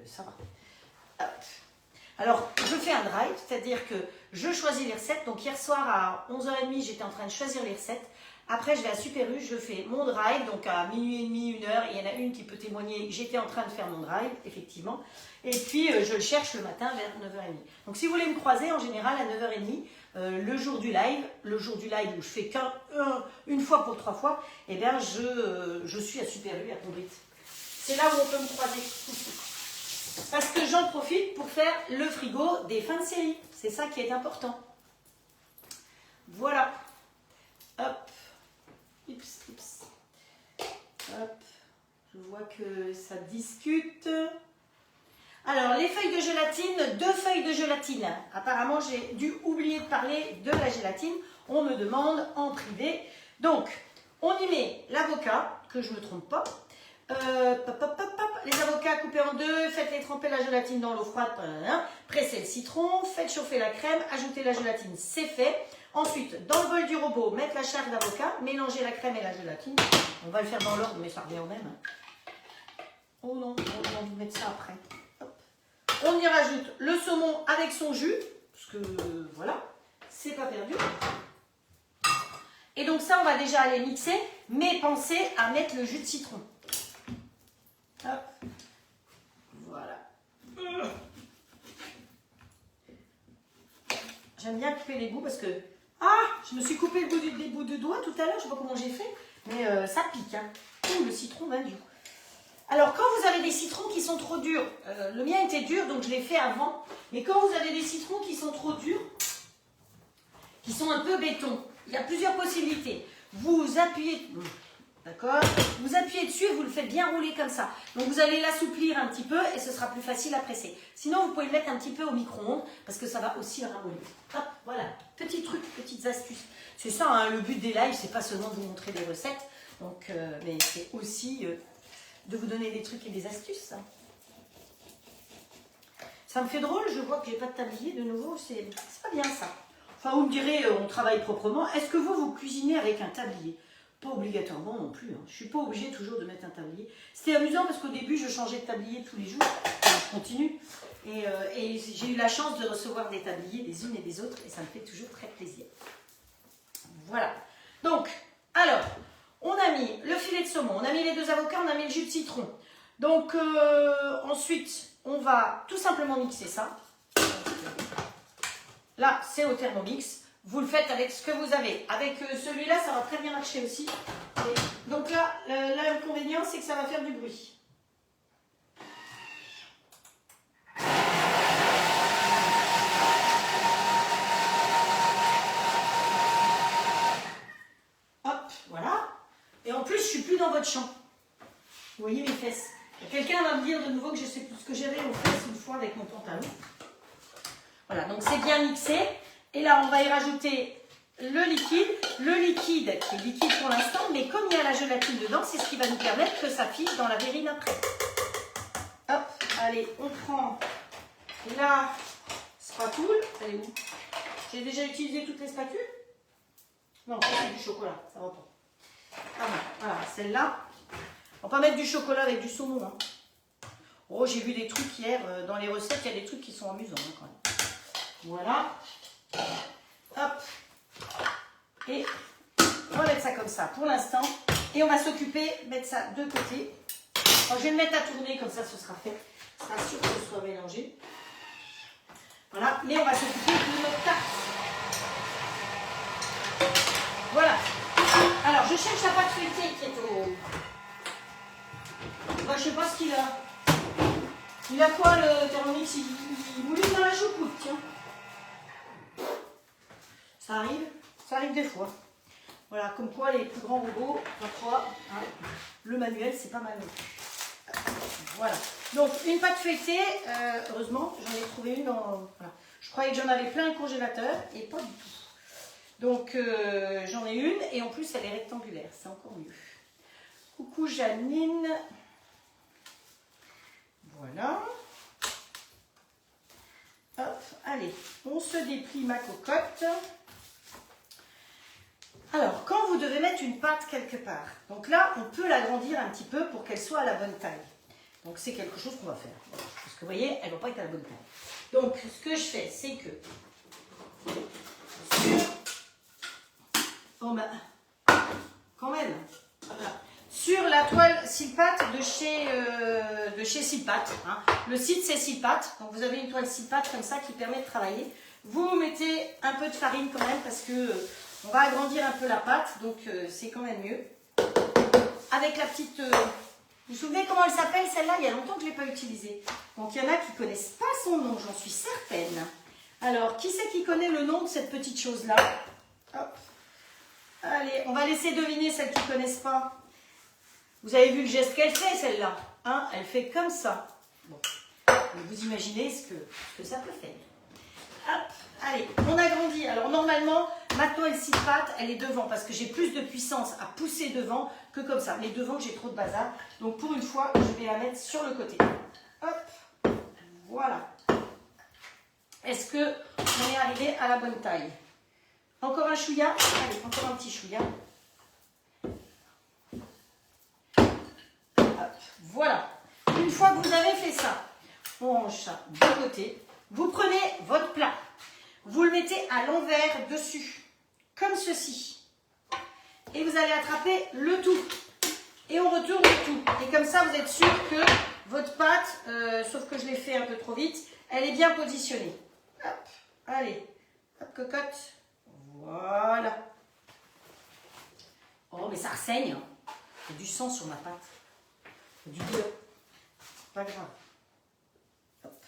S1: ça va. Hop. Alors, je fais un drive, c'est-à-dire que je choisis les recettes. Donc, hier soir à 11h30, j'étais en train de choisir les recettes. Après, je vais à Super U, je fais mon drive, donc à minuit et demi, 1h. Il y en a une qui peut témoigner, j'étais en train de faire mon drive, effectivement. Et puis, je le cherche le matin vers 9h30. Donc, si vous voulez me croiser, en général, à 9h30, le jour du live où je fais une fois pour 3 fois, eh bien, je suis à Super U, à Conduite. C'est là où on peut me croiser. Parce que j'en profite pour faire le frigo des fins de série. C'est ça qui est important. Voilà. Hop. Ips, ips. Hop. Je vois que ça discute. Alors, les feuilles de gélatine, 2 feuilles de gélatine. Apparemment, j'ai dû oublier de parler de la gélatine. On me demande en privé. Donc, on y met l'avocat, que je ne me trompe pas. Les avocats coupés en 2, faites-les tremper la gélatine dans l'eau froide, pressez le citron, faites chauffer la crème, ajoutez la gélatine, c'est fait. Ensuite, dans le bol du robot, mettre la chair d'avocat, mélanger la crème et la gélatine. On va le faire dans l'ordre, mais ça revient au même. Oh non, on va vous mettre ça après. Hop. On y rajoute le saumon avec son jus, parce que voilà, c'est pas perdu. Et donc ça, on va déjà aller mixer, mais pensez à mettre le jus de citron. Hop. Voilà. J'aime bien couper les bouts parce que... Ah, je me suis coupé le bout des bouts de doigts tout à l'heure, je sais pas comment j'ai fait, mais ça pique. Hein. Ouh, le citron va dur. Alors, quand vous avez des citrons qui sont trop durs, le mien était dur, donc je l'ai fait avant, mais quand vous avez des citrons qui sont trop durs, qui sont un peu béton, il y a plusieurs possibilités. Vous appuyez, d'accord? Vous appuyez dessus et vous le faites bien rouler comme ça. Donc, vous allez l'assouplir un petit peu et ce sera plus facile à presser. Sinon, vous pouvez le mettre un petit peu au micro-ondes parce que ça va aussi ramollir. Hop, voilà, petits trucs, petites astuces. C'est ça, hein, le but des lives, c'est pas seulement de vous montrer des recettes, donc, mais c'est aussi... de vous donner des trucs et des astuces. Ça me fait drôle, je vois que j'ai pas de tablier de nouveau, c'est pas bien ça. Enfin, vous me direz, on travaille proprement. Est-ce que vous cuisinez avec un tablier? Pas obligatoirement non plus. Hein. Je suis pas obligée toujours de mettre un tablier. C'était amusant parce qu'au début, je changeais de tablier tous les jours. Enfin, je continue. Et j'ai eu la chance de recevoir des tabliers des unes et des autres et ça me fait toujours très plaisir. Voilà. Donc, alors... On a mis le filet de saumon, on a mis les 2 avocats, on a mis le jus de citron. Donc ensuite, on va tout simplement mixer ça. Là, c'est au Thermomix. Vous le faites avec ce que vous avez. Avec celui-là, ça va très bien marcher aussi. Et donc là, l'inconvénient, c'est que ça va faire du bruit. Hop, voilà. Et en plus, je suis plus dans votre champ. Vous voyez mes fesses. Quelqu'un va me dire de nouveau que je sais plus ce que j'avais aux fesses une fois avec mon pantalon. Voilà, donc c'est bien mixé. Et là, on va y rajouter le liquide. Le liquide qui est liquide pour l'instant, mais comme il y a la gélatine dedans, c'est ce qui va nous permettre que ça fige dans la verrine après. Hop, allez, on prend la spatule. Elle est où? J'ai déjà utilisé toutes les spatules? Non, c'est du chocolat, ça va pas. Ah bon, voilà, celle-là. On va pas mettre du chocolat avec du saumon. Hein. Oh, j'ai vu des trucs hier, dans les recettes, il y a des trucs qui sont amusants hein, quand même. Voilà. Hop. Et on va mettre ça comme ça pour l'instant. Et on va s'occuper, mettre ça de côté. Alors, je vais le mettre à tourner, comme ça ce sera fait. Ce sera sûr que ce soit mélangé. Voilà, mais on va s'occuper de notre tarte. Voilà. Alors, je cherche la pâte feuilletée qui est au... Bah, je sais pas ce qu'il a. Il a quoi le Thermomix? Il mouline dans la choucroute, tiens. Ça arrive des fois. Voilà, comme quoi les plus grands robots, parfois, hein, le manuel, c'est pas mal. Voilà. Donc, une pâte feuilletée, heureusement, j'en ai trouvé une en... Voilà. Je croyais que j'en avais plein le congélateur, et pas du tout. Donc, j'en ai une, et en plus, elle est rectangulaire, c'est encore mieux. Coucou Janine. Voilà. Hop, allez, on se déplie ma cocotte. Alors, quand vous devez mettre une pâte quelque part, donc là, on peut l'agrandir un petit peu pour qu'elle soit à la bonne taille. Donc, c'est quelque chose qu'on va faire. Parce que vous voyez, elle ne va pas être à la bonne taille. Donc, ce que je fais, c'est que quand même, voilà. Sur la toile Silpat de chez Silpat, hein. Le site c'est Silpat, donc vous avez une toile Silpat comme ça qui permet de travailler. Vous mettez un peu de farine quand même parce que on va agrandir un peu la pâte, donc c'est quand même mieux. Avec la petite... vous vous souvenez comment elle s'appelle celle-là? Il y a longtemps que je ne l'ai pas utilisée. Donc il y en a qui ne connaissent pas son nom, j'en suis certaine. Alors, qui c'est qui connaît le nom de cette petite chose-là? Hop. Allez, on va laisser deviner celles qui ne connaissent pas. Vous avez vu le geste qu'elle fait, celle-là, hein? Elle fait comme ça. Bon. Vous imaginez ce que ça peut faire. Hop, allez, on agrandit. Alors normalement, ma toile Silpat, elle est devant parce que j'ai plus de puissance à pousser devant que comme ça. Mais devant, j'ai trop de bazar. Donc pour une fois, je vais la mettre sur le côté. Hop, voilà. Est-ce qu'on est arrivé à la bonne taille? Encore un chouïa. Allez, encore un petit chouïa. Voilà. Une fois que vous avez fait ça, on range ça de côté. Vous prenez votre plat. Vous le mettez à l'envers dessus. Comme ceci. Et vous allez attraper le tout. Et on retourne le tout. Et comme ça, vous êtes sûr que votre pâte, sauf que je l'ai fait un peu trop vite, elle est bien positionnée. Hop, allez. Hop, cocotte. Voilà. Oh, mais ça ressaigne. Hein. Il y a du sang sur ma pâte. Du beurre. Pas grave. Hop.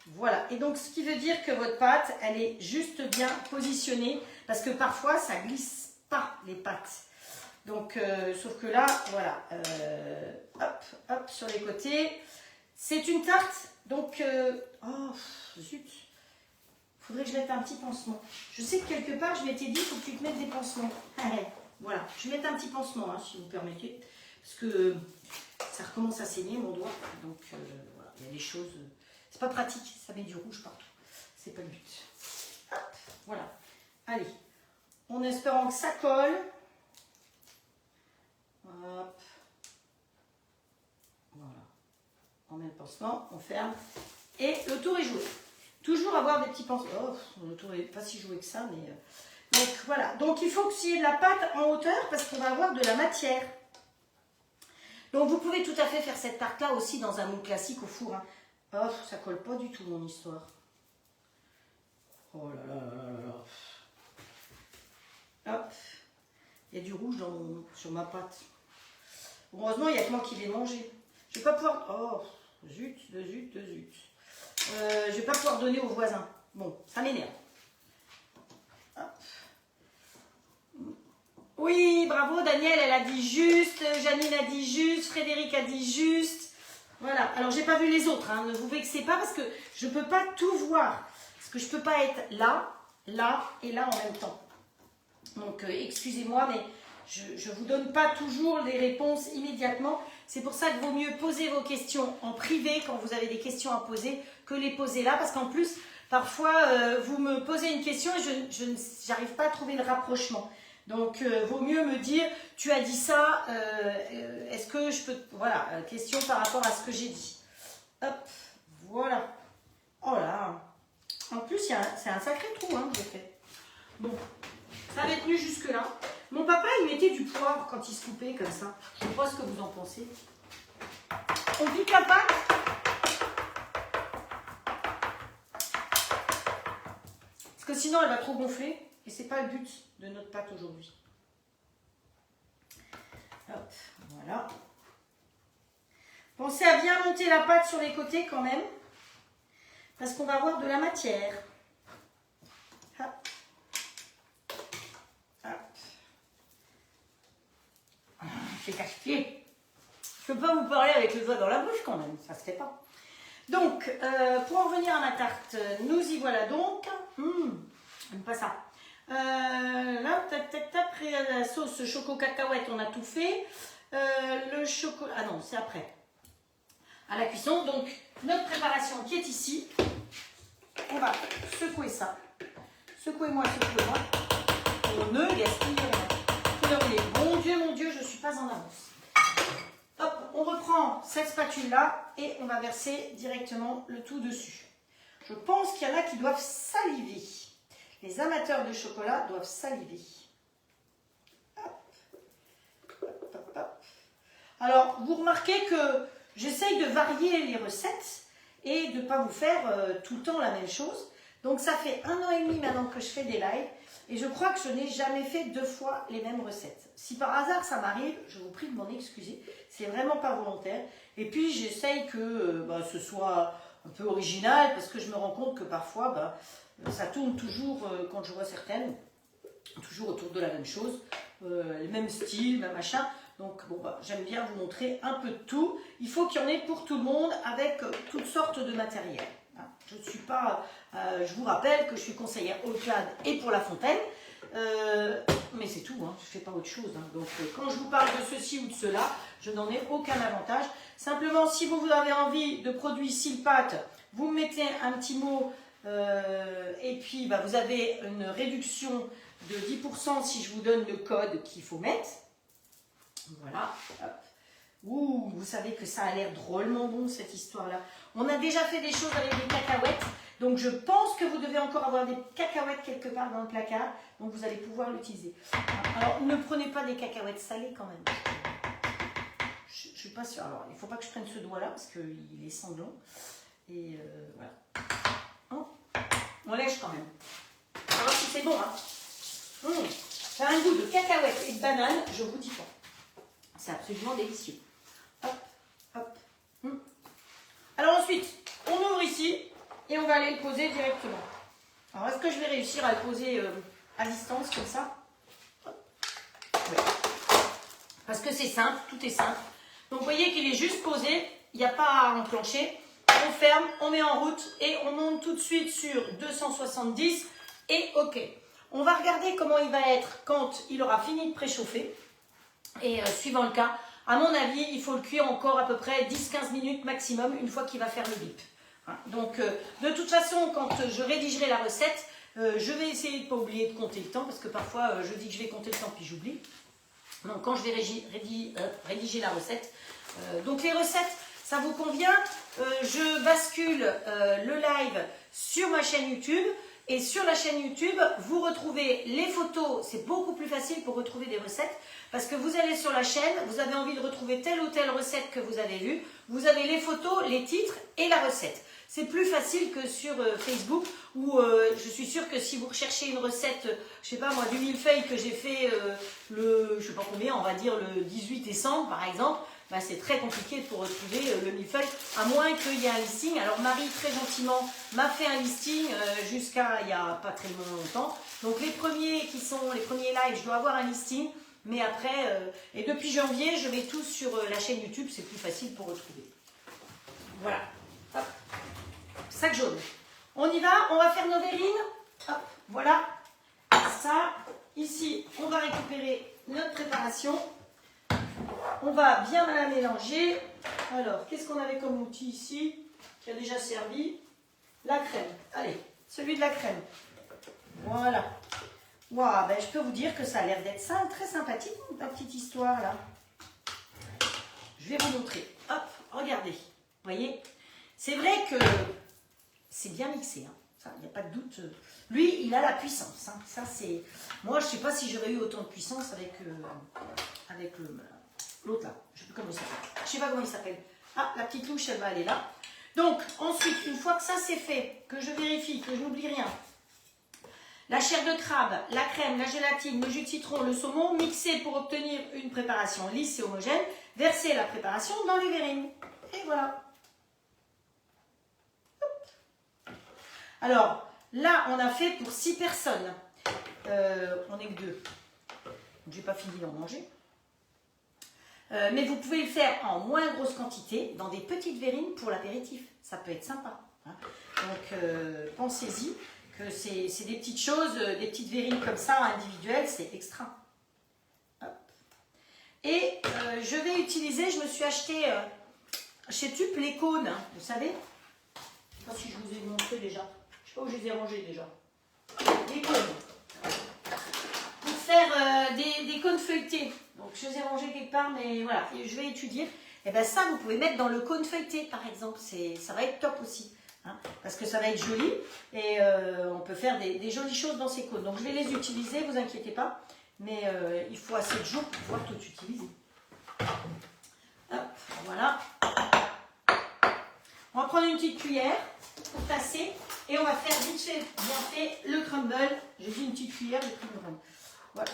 S1: Voilà. Et donc, ce qui veut dire que votre pâte, elle est juste bien positionnée. Parce que parfois, ça glisse pas les pâtes. Donc, sauf que là, voilà. Hop, hop, sur les côtés. C'est une tarte. Donc, oh, zut. Il faudrait que je mette un petit pansement. Je sais que quelque part, je m'étais dit, il faut que tu te mettes des pansements. Voilà, je vais mettre un petit pansement, hein, si vous permettez. Parce que ça recommence à saigner, mon doigt. Donc, voilà, il y a des choses... c'est pas pratique, ça met du rouge partout. C'est pas le but. Hop, voilà. Allez, en espérant que ça colle. Hop. Voilà. On met le pansement, on ferme. Et le tour est joué. Toujours avoir des petits pansements. Oh, le tour n'est pas si joué que ça, mais... Donc voilà. Donc il faut que il y ait de la pâte en hauteur parce qu'on va avoir de la matière. Donc vous pouvez tout à fait faire cette tarte-là aussi dans un moule classique au four. Hein. Oh, ça colle pas du tout mon histoire. Oh là là là là là. Hop. Il y a du rouge sur ma pâte. Heureusement, il n'y a que moi qui l'ai mangé. Je vais pas pouvoir... Oh, zut, zut, zut. Je vais pas pouvoir donner aux voisins. Bon, ça m'énerve. Oui, bravo, Daniel, elle a dit juste, Janine a dit juste, Frédéric a dit juste. Voilà, alors j'ai pas vu les autres, hein. Ne vous vexez pas parce que je peux pas tout voir. Parce que je peux pas être là, là et là en même temps. Donc, excusez-moi, mais je vous donne pas toujours les réponses immédiatement. C'est pour ça qu'il vaut mieux poser vos questions en privé quand vous avez des questions à poser que les poser là. Parce qu'en plus, parfois, vous me posez une question et je n'arrive pas à trouver le rapprochement. Donc, vaut mieux me dire, tu as dit ça, est-ce que je peux... Voilà, question par rapport à ce que j'ai dit. Hop, voilà. Oh là. En plus, c'est un sacré trou hein, que j'ai fait. Bon, ça avait tenu jusque-là. Mon papa, il mettait du poivre quand il se coupait comme ça. Je ne sais pas ce que vous en pensez. On pique la pâte. Parce que sinon, elle va trop gonfler. Et c'est pas le but de notre pâte aujourd'hui. Hop, voilà. Pensez à bien monter la pâte sur les côtés quand même. Parce qu'on va avoir de la matière. Hop. Hop. C'est cache-pied. Je ne peux pas vous parler avec le doigt dans la bouche quand même. Ça se fait pas. Donc, pour en revenir à ma tarte, nous y voilà donc. J'aime pas ça. Là, tac, tac, tac, après la sauce choco cacahuète, on a tout fait. Le chocolat, ah non, c'est après. À la cuisson, donc notre préparation qui est ici. On va secouer ça. Secouez-moi, secouez-moi. On ne gaspille rien. Quelle heure il est? Mon Dieu, je ne suis pas en avance. Hop, on reprend cette spatule-là et on va verser directement le tout dessus. Je pense qu'il y en a qui doivent saliver. Les amateurs de chocolat doivent saliver. Hop. Hop, hop, hop. Alors, vous remarquez que j'essaye de varier les recettes et de ne pas vous faire tout le temps la même chose. Donc, ça fait 1 an et demi maintenant que je fais des lives et je crois que je n'ai jamais fait 2 fois les mêmes recettes. Si par hasard ça m'arrive, je vous prie de m'en excuser. C'est vraiment pas volontaire. Et puis, j'essaye que ce soit un peu original parce que je me rends compte que parfois, ça tourne toujours, quand je vois certaines, toujours autour de la même chose, le même style, même machin. Donc, bon, j'aime bien vous montrer un peu de tout. Il faut qu'il y en ait pour tout le monde avec toutes sortes de matériel. Hein. Je ne suis pas... je vous rappelle que je suis conseillère Ocade et pour La Fontaine. Mais c'est tout, hein, je ne fais pas autre chose. Hein. Donc, quand je vous parle de ceci ou de cela, je n'en ai aucun avantage. Simplement, si vous avez envie de produits Silpat, vous mettez un petit mot... et puis, vous avez une réduction de 10% si je vous donne le code qu'il faut mettre. Voilà. Hop. Ouh, vous savez que ça a l'air drôlement bon cette histoire-là. On a déjà fait des choses avec des cacahuètes. Donc je pense que vous devez encore avoir des cacahuètes quelque part dans le placard. Donc vous allez pouvoir l'utiliser. Alors ne prenez pas des cacahuètes salées quand même. Je ne suis pas sûre. Alors il ne faut pas que je prenne ce doigt-là parce qu'il est sanglant. Et voilà. Oh, on lèche quand même. On va voir si c'est bon. Hein. Ça a un goût de cacahuètes et de banane, je vous dis pas. C'est absolument délicieux. Hop, hop. Alors ensuite, on ouvre ici et on va aller le poser directement. Alors est-ce que je vais réussir à le poser à distance comme ça? Oui. Parce que c'est simple, tout est simple. Donc vous voyez qu'il est juste posé, il n'y a pas à enclencher. On ferme, on met en route et on monte tout de suite sur 270 et OK. On va regarder comment il va être quand il aura fini de préchauffer. Et suivant le cas, à mon avis, il faut le cuire encore à peu près 10-15 minutes maximum une fois qu'il va faire le bip. Donc, de toute façon, quand je rédigerai la recette, je vais essayer de ne pas oublier de compter le temps parce que parfois, je dis que je vais compter le temps puis j'oublie. Donc, quand je vais rédiger la recette. Donc, les recettes, ça vous convient? Je bascule le live sur ma chaîne YouTube. Et sur la chaîne YouTube, vous retrouvez les photos. C'est beaucoup plus facile pour retrouver des recettes. Parce que vous allez sur la chaîne, vous avez envie de retrouver telle ou telle recette que vous avez vue. Vous avez les photos, les titres et la recette. C'est plus facile que sur Facebook où je suis sûre que si vous recherchez une recette, je sais pas moi, du millefeuille que j'ai fait je sais pas combien, on va dire le 18 décembre par exemple, bah, c'est très compliqué pour retrouver le millefeuille, à moins qu'il y ait un listing. Alors Marie, très gentiment, m'a fait un listing jusqu'à il n'y a pas très longtemps. Donc les premiers lives, je dois avoir un listing. Mais après, et depuis janvier, je vais tous sur la chaîne YouTube, c'est plus facile pour retrouver. Voilà. Hop. Sac jaune. On y va, on va faire nos verrines. Hop, voilà. Ça, ici, on va récupérer notre préparation. On va bien la mélanger. Alors, qu'est-ce qu'on avait comme outil ici, qui a déjà servi? La crème. Allez, celui de la crème. Voilà. Wow, ben, je peux vous dire que ça a l'air d'être ça, très sympathique, ma petite histoire là. Je vais vous montrer. Hop, regardez. Vous voyez? C'est vrai que c'est bien mixé. Hein. Ça, il n'y a pas de doute. Lui, il a la puissance. Hein. Ça, c'est. Moi, je ne sais pas si j'aurais eu autant de puissance avec l'autre là. Je ne sais plus comment il s'appelle. Je ne sais pas comment il s'appelle. Ah, la petite louche, elle va aller là. Donc, ensuite, une fois que ça c'est fait, que je vérifie, que je n'oublie rien. La chair de crabe, la crème, la gélatine, le jus de citron, le saumon, mixés pour obtenir une préparation lisse et homogène. Versez la préparation dans les verrines. Et voilà. Hop. Alors, là, on a fait pour 6 personnes. On n'est que 2. Je n'ai pas fini d'en manger. Mais vous pouvez le faire en moins grosse quantité, dans des petites verrines pour l'apéritif. Ça peut être sympa. Hein. Donc, pensez-y. C'est des petites choses, des petites verrines comme ça, individuelles, c'est extra. Hop. Et je vais utiliser, je me suis acheté chez Tup les cônes, hein, vous savez. Je ne sais pas si je vous ai montré déjà. Je ne sais pas où je les ai rangés déjà. Les cônes. Pour faire des cônes feuilletés. Donc je les ai rangés quelque part, mais voilà, je vais étudier. Et bien ça, vous pouvez mettre dans le cône feuilleté, par exemple. Ça va être top aussi. Hein, parce que ça va être joli et on peut faire des jolies choses dans ces cônes. Donc je vais les utiliser, vous inquiétez pas, mais il faut assez de jours pour pouvoir tout utiliser. Hop, voilà. On va prendre une petite cuillère pour tasser et on va faire vite fait, bien fait, le crumble. J'ai dit une petite cuillère de crumble. Voilà.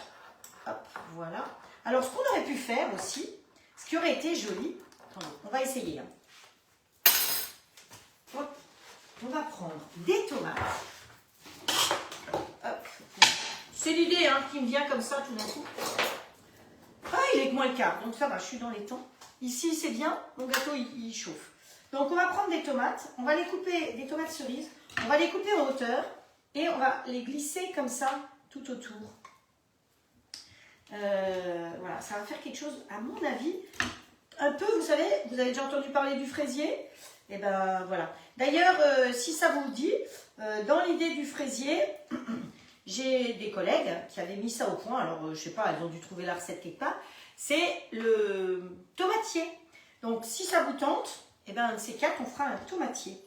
S1: Hop, voilà. Alors ce qu'on aurait pu faire aussi, ce qui aurait été joli, attendez, on va essayer. Hein. Hop. On va prendre des tomates. C'est l'idée hein, qui me vient comme ça tout d'un coup. Ah, il est que moins le quart, donc ça va, je suis dans les temps. Ici, c'est bien, mon gâteau, il chauffe. Donc, on va prendre des tomates, on va les couper, des tomates cerises, on va les couper en hauteur et on va les glisser comme ça tout autour. Voilà, ça va faire quelque chose, à mon avis, un peu, vous savez, vous avez déjà entendu parler du fraisier. Et ben voilà. D'ailleurs, si ça vous dit, dans l'idée du fraisier, j'ai des collègues qui avaient mis ça au point, alors je sais pas, elles ont dû trouver la recette quelque part, c'est le tomatier. Donc si ça vous tente, eh ben, un de ces quatre, on fera un tomatier.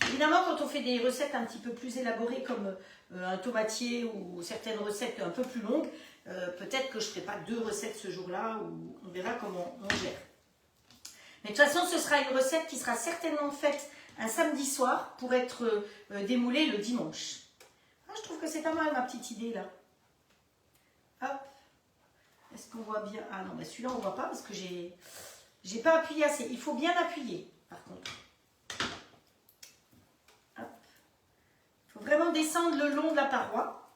S1: Évidemment, quand on fait des recettes un petit peu plus élaborées comme un tomatier ou certaines recettes un peu plus longues, peut-être que je ne ferai pas 2 recettes ce jour-là, ou on verra comment on gère. Mais de toute façon, ce sera une recette qui sera certainement faite un samedi soir pour être démoulée le dimanche. Ah, je trouve que c'est pas mal ma petite idée là. Hop. Est-ce qu'on voit bien? Ah non, mais celui-là on ne voit pas parce que j'ai pas appuyé assez. Il faut bien appuyer par contre. Hop. Il faut vraiment descendre le long de la paroi.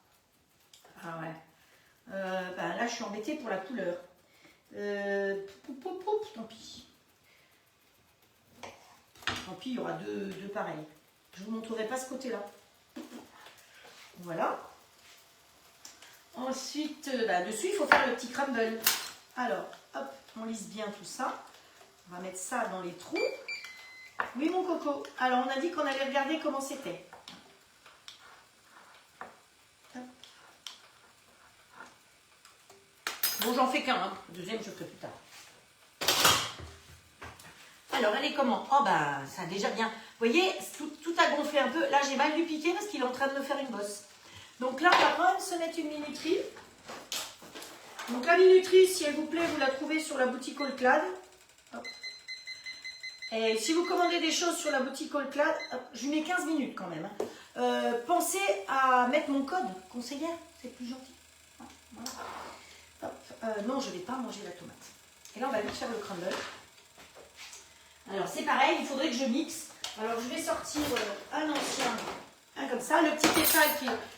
S1: Ah ouais. Ben là je suis embêtée pour la couleur. Tant pis. Tant pis, il y aura deux pareils. Je ne vous montrerai pas ce côté-là. Voilà. Ensuite, dessus, il faut faire le petit crumble. Alors, hop, on lisse bien tout ça. On va mettre ça dans les trous. Oui, mon coco. Alors, on a dit qu'on allait regarder comment c'était. Bon, j'en fais qu'un. Hein. Le deuxième, je ferai plus tard. Alors, elle est comment? Oh, bah, ça a déjà bien. Vous voyez, tout a gonflé un peu. Là, j'ai mal dû piquer parce qu'il est en train de me faire une bosse. Donc là, on va quand même se mettre une minuterie. Donc la minuterie, si elle vous plaît, vous la trouvez sur la boutique All-Clad. Et si vous commandez des choses sur la boutique All-Clad, je lui mets 15 minutes quand même. Hein. Pensez à mettre mon code conseillère, c'est plus gentil. Voilà. Hop. Non, je ne vais pas manger la tomate. Et là, on va vite faire le crumble. Alors c'est pareil, il faudrait que je mixe. Alors je vais sortir un ancien, un comme ça, le petit étal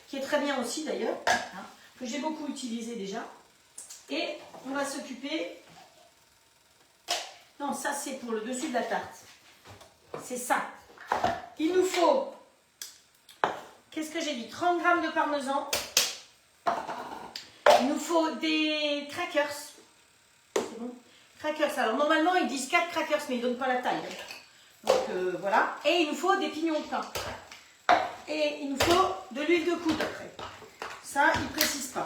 S1: qui est très bien aussi d'ailleurs, hein, que j'ai beaucoup utilisé déjà. Et on va s'occuper, non ça c'est pour le dessus de la tarte, c'est ça. Il nous faut, qu'est-ce que j'ai dit, 30 g de parmesan, il nous faut des crackers, c'est bon, crackers, alors normalement ils disent 4 crackers mais ils ne donnent pas la taille, donc voilà, et il nous faut des pignons de pain, et il nous faut de l'huile de coude après, ça ils ne précisent pas.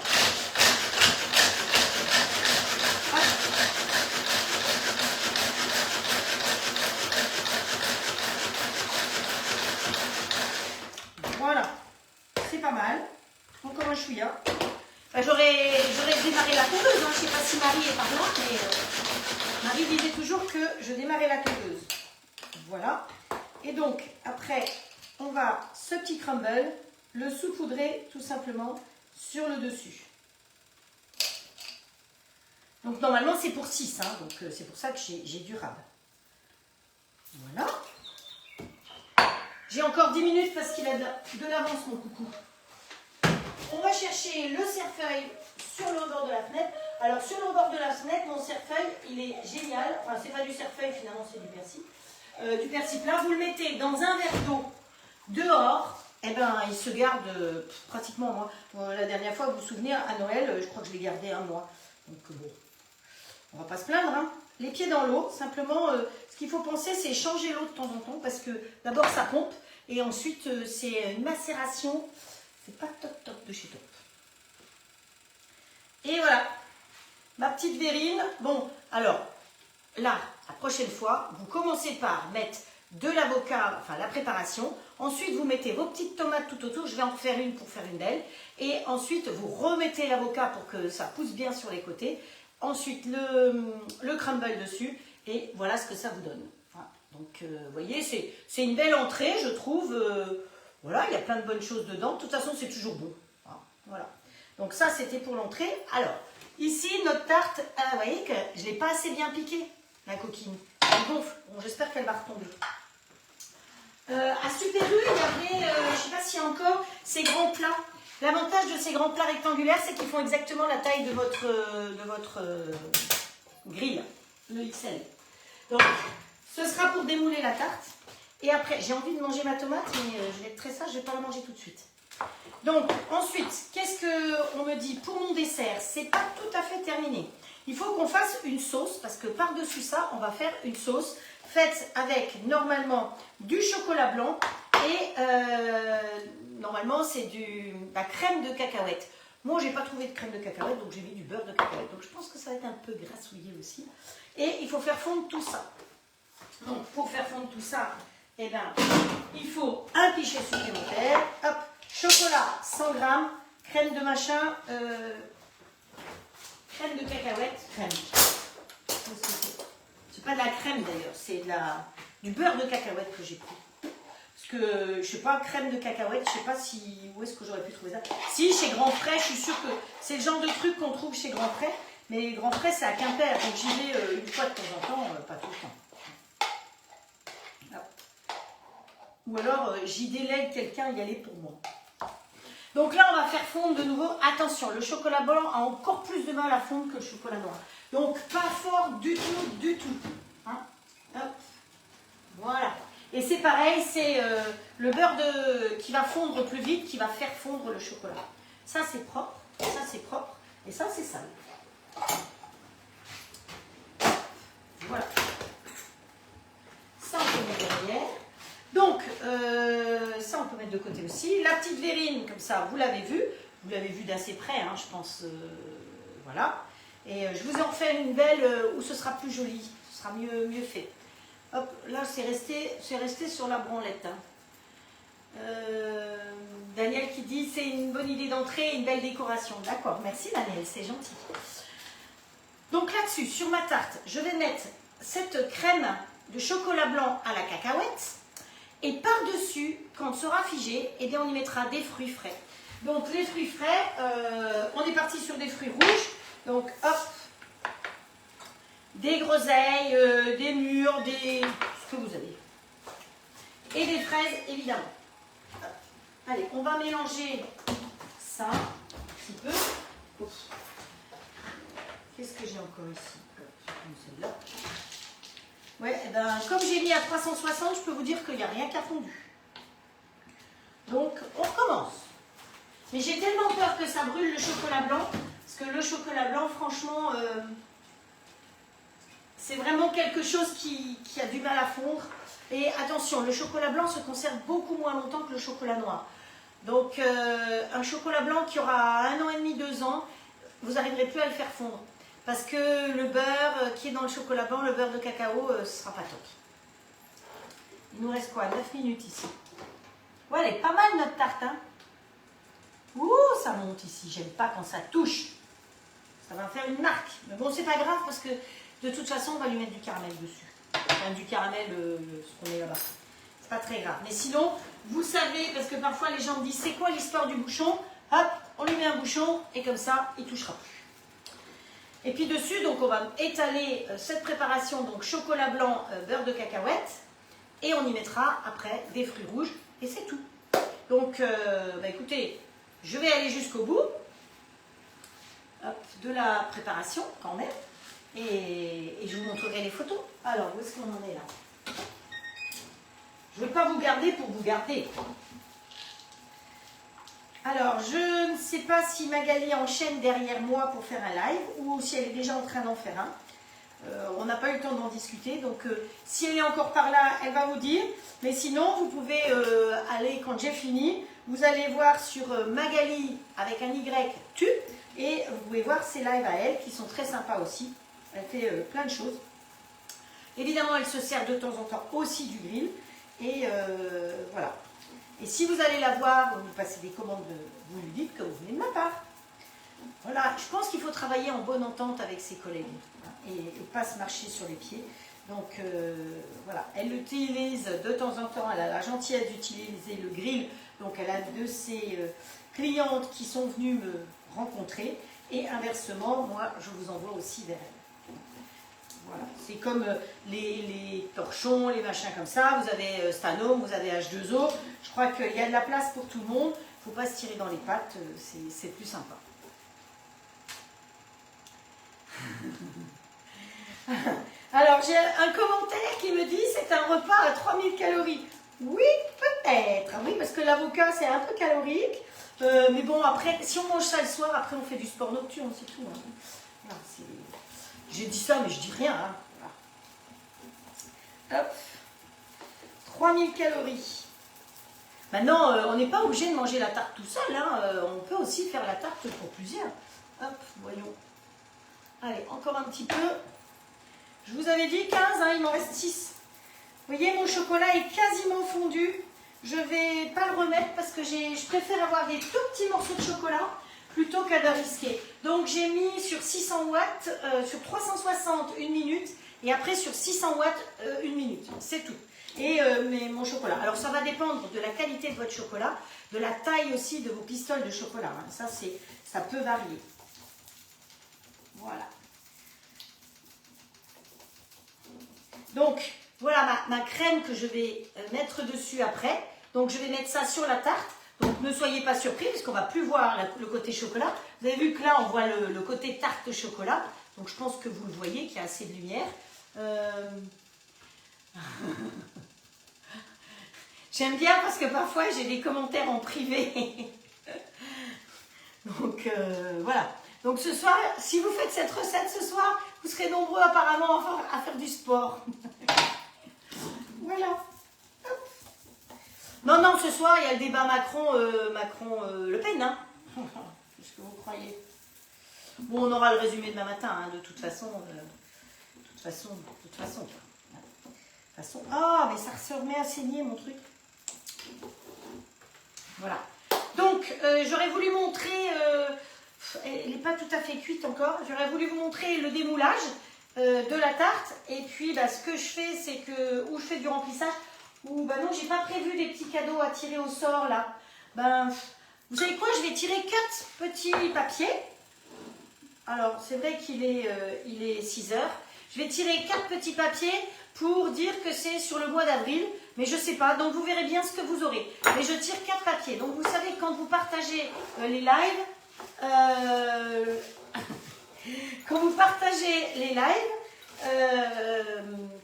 S1: Voilà, c'est pas mal. Encore un chouïa. J'aurais démarré la tondeuse. Hein. Je ne sais pas si Marie est par là, mais Marie disait toujours que je démarrais la tondeuse. Voilà. Et donc, après, on va, ce petit crumble, le saupoudrer tout simplement sur le dessus. Donc, normalement, c'est pour 6. Hein, donc, c'est pour ça que j'ai du rab. Voilà. J'ai encore 10 minutes parce qu'il a de l'avance, mon coucou. On va chercher le cerfeuil sur le bord de la fenêtre. Alors, sur le bord de la fenêtre, mon cerfeuil, il est génial. Enfin, c'est pas du cerfeuil, finalement, c'est du persil. Du persil plat. Vous le mettez dans un verre d'eau dehors. Eh ben, il se garde pratiquement un mois. La dernière fois, vous vous souvenez, à Noël, je crois que je l'ai gardé un mois. Donc, bon, on va pas se plaindre, hein. Les pieds dans l'eau, simplement, ce qu'il faut penser, c'est changer l'eau de temps en temps, parce que d'abord, ça pompe. Et ensuite, c'est une macération. C'est pas top de chez top. Et voilà. Ma petite verrine. Bon, alors, là, la prochaine fois, vous commencez par mettre de l'avocat, enfin la préparation. Ensuite, vous mettez vos petites tomates tout autour. Je vais en faire une pour faire une belle. Et ensuite, vous remettez l'avocat pour que ça pousse bien sur les côtés. Ensuite, le crumble dessus. Et voilà ce que ça vous donne. Voilà. Donc, vous voyez, c'est une belle entrée, je trouve. Voilà, il y a plein de bonnes choses dedans. De toute façon, c'est toujours bon. Voilà. Donc ça, c'était pour l'entrée. Alors, ici, notre tarte, vous voyez que je ne l'ai pas assez bien piquée, la coquine. Elle gonfle. Bon, j'espère qu'elle va retomber. À Super U, il y avait, je ne sais pas s'il y a encore, ces grands plats. L'avantage de ces grands plats rectangulaires, c'est qu'ils font exactement la taille de votre grille, le XL. Donc, ce sera pour démouler la tarte. Et après, j'ai envie de manger ma tomate, mais je vais être très sage, je ne vais pas la manger tout de suite. Donc, ensuite, qu'est-ce qu'on me dit pour mon dessert? C'est pas tout à fait terminé. Il faut qu'on fasse une sauce, parce que par-dessus ça, on va faire une sauce faite avec, normalement, du chocolat blanc et normalement, c'est la crème de cacahuète. Moi, j'ai pas trouvé de crème de cacahuète, donc j'ai mis du beurre de cacahuète. Donc je pense que ça va être un peu grassouillé aussi. Et il faut faire fondre tout ça. Donc pour faire fondre tout ça, eh ben, il faut un pichet supplémentaire. Hop, chocolat 100 grammes, crème de machin, crème de cacahuète, crème. C'est pas de la crème d'ailleurs, c'est du beurre de cacahuète que j'ai pris. Parce que, je sais pas, crème de cacahuète, je sais pas où est-ce que j'aurais pu trouver ça. Si, chez Grand Frais, je suis sûre que c'est le genre de truc qu'on trouve chez Grand Frais. Mais Grand Frais, c'est à Quimper, donc j'y vais une fois de temps en temps, pas tout le temps. Là. Ou alors, j'y délègue quelqu'un y aller pour moi. Donc là, on va faire fondre de nouveau. Attention, le chocolat blanc a encore plus de mal à fondre que le chocolat noir. Donc, pas fort du tout, du tout. Hein? Hop. Voilà. Et c'est pareil, c'est le beurre qui va fondre plus vite, qui va faire fondre le chocolat. Ça, c'est propre. Ça, c'est propre. Et ça, c'est sale. Voilà. Ça, on peut mettre derrière. Donc, ça, on peut mettre de côté aussi. La petite verrine, comme ça, vous l'avez vu. Vous l'avez vu d'assez près, hein, je pense. Voilà. Et je vous en refais une belle où ce sera plus joli. Ce sera mieux fait. Hop, là, c'est resté sur la branlette. Hein. Daniel qui dit, c'est une bonne idée d'entrée et une belle décoration. D'accord, merci Daniel, c'est gentil. Donc là-dessus, sur ma tarte, je vais mettre cette crème de chocolat blanc à la cacahuète. Et par-dessus, quand elle sera figée, eh bien, on y mettra des fruits frais. Donc les fruits frais, on est parti sur des fruits rouges. Donc hop, des groseilles, des mûres, ce que vous avez. Et des fraises, évidemment. Hop. Allez, on va mélanger ça un petit peu. Oups. Qu'est-ce que j'ai encore ici? Celle-là. Ouais, et ben, comme j'ai mis à 360, je peux vous dire qu'il n'y a rien qui a fondu. Donc, on recommence. Mais j'ai tellement peur que ça brûle le chocolat blanc, parce que le chocolat blanc, franchement, c'est vraiment quelque chose qui a du mal à fondre. Et attention, le chocolat blanc se conserve beaucoup moins longtemps que le chocolat noir. Donc, un chocolat blanc qui aura 1 an et demi, 2 ans, vous n'arriverez plus à le faire fondre. Parce que le beurre qui est dans le chocolat blanc, le beurre de cacao, ce ne sera pas top. Il nous reste quoi? 9 minutes ici. Ouais, elle est pas mal notre tarte. Hein. Ouh, ça monte ici. J'aime pas quand ça touche. Ça va faire une marque. Mais bon, c'est pas grave parce que de toute façon, on va lui mettre du caramel dessus. Enfin, du caramel, ce qu'on met là-bas. C'est pas très grave. Mais sinon, vous savez, parce que parfois les gens me disent, c'est quoi l'histoire du bouchon? Hop, on lui met un bouchon et comme ça, il touchera plus. Et puis dessus, donc on va étaler cette préparation, donc chocolat blanc, beurre de cacahuète, et on y mettra après des fruits rouges, et c'est tout. Donc, bah écoutez, je vais aller jusqu'au bout de la préparation quand même, et je vous montrerai les photos. Alors, où est-ce qu'on en est là? Je ne veux pas vous garder pour vous garder. Alors, je ne sais pas si Magali enchaîne derrière moi pour faire un live ou si elle est déjà en train d'en faire un. On n'a pas eu le temps d'en discuter, donc si elle est encore par là, elle va vous dire. Mais sinon, vous pouvez aller, quand j'ai fini, vous allez voir sur Magali avec un Y, tu, et vous pouvez voir ses lives à elle qui sont très sympas aussi. Elle fait plein de choses. Évidemment, elle se sert de temps en temps aussi du grill. Et voilà. Et si vous allez la voir, vous passez des commandes, vous lui dites que vous venez de ma part. Voilà, je pense qu'il faut travailler en bonne entente avec ses collègues et pas se marcher sur les pieds. Donc voilà, elle utilise de temps en temps, elle a la gentillesse d'utiliser le grill. Donc elle a de ses clientes qui sont venues me rencontrer et inversement, moi je vous envoie aussi vers elle. Voilà. C'est comme les torchons, les machins comme ça. Vous avez Stanome, vous avez H2O. Je crois qu'il y a de la place pour tout le monde. Il ne faut pas se tirer dans les pattes, c'est plus sympa. Alors, j'ai un commentaire qui me dit c'est un repas à 3000 calories. Oui, peut-être. Oui, parce que l'avocat, c'est un peu calorique. Mais bon, après, si on mange ça le soir, après, on fait du sport nocturne, c'est tout. Hein. Voilà, j'ai dit ça, mais je dis rien. Hein. Voilà. Hop. 3000 calories. Maintenant, on n'est pas obligé de manger la tarte tout seul, hein. On peut aussi faire la tarte pour plusieurs. Hop, voyons. Allez, encore un petit peu. Je vous avais dit 15, hein, il m'en reste 6. Vous voyez, mon chocolat est quasiment fondu. Je ne vais pas le remettre parce que je préfère avoir des tout petits morceaux de chocolat plutôt qu'à de risquer. Donc j'ai mis sur 600 watts, sur 360 1 minute et après sur 600 watts 1 minute. C'est tout. Et mon chocolat. Alors ça va dépendre de la qualité de votre chocolat, de la taille aussi de vos pistoles de chocolat. Hein. Ça peut varier. Voilà. Donc, voilà ma crème que je vais mettre dessus après. Donc, je vais mettre ça sur la tarte. Donc, ne soyez pas surpris, parce qu'on ne va plus voir le côté chocolat. Vous avez vu que là, on voit le côté tarte chocolat. Donc, je pense que vous le voyez, qu'il y a assez de lumière. J'aime bien parce que parfois, j'ai des commentaires en privé. Donc, voilà. Donc, ce soir, si vous faites cette recette ce soir, vous serez nombreux apparemment à faire du sport. Voilà. Non, ce soir, il y a le débat Macron-Le Pen. Hein. Qu'est-ce que vous croyez? Bon, on aura le résumé demain matin, hein, de toute façon. Ah, mais ça se remet à saigner, mon truc. Voilà. Donc, j'aurais voulu montrer... elle n'est pas tout à fait cuite encore. J'aurais voulu vous montrer le démoulage de la tarte. Et puis, bah, ce que je fais, c'est que... Où je fais du remplissage. Ou bah non, j'ai pas prévu des petits cadeaux à tirer au sort, là. Ben, vous savez quoi? Je vais tirer 4 petits papiers. Alors, c'est vrai qu'il est 6 heures. Je vais tirer 4 petits papiers pour dire que c'est sur le mois d'avril. Mais je ne sais pas, donc vous verrez bien ce que vous aurez. Mais je tire 4 papiers. Donc, vous savez, quand vous partagez les lives... quand vous partagez les lives,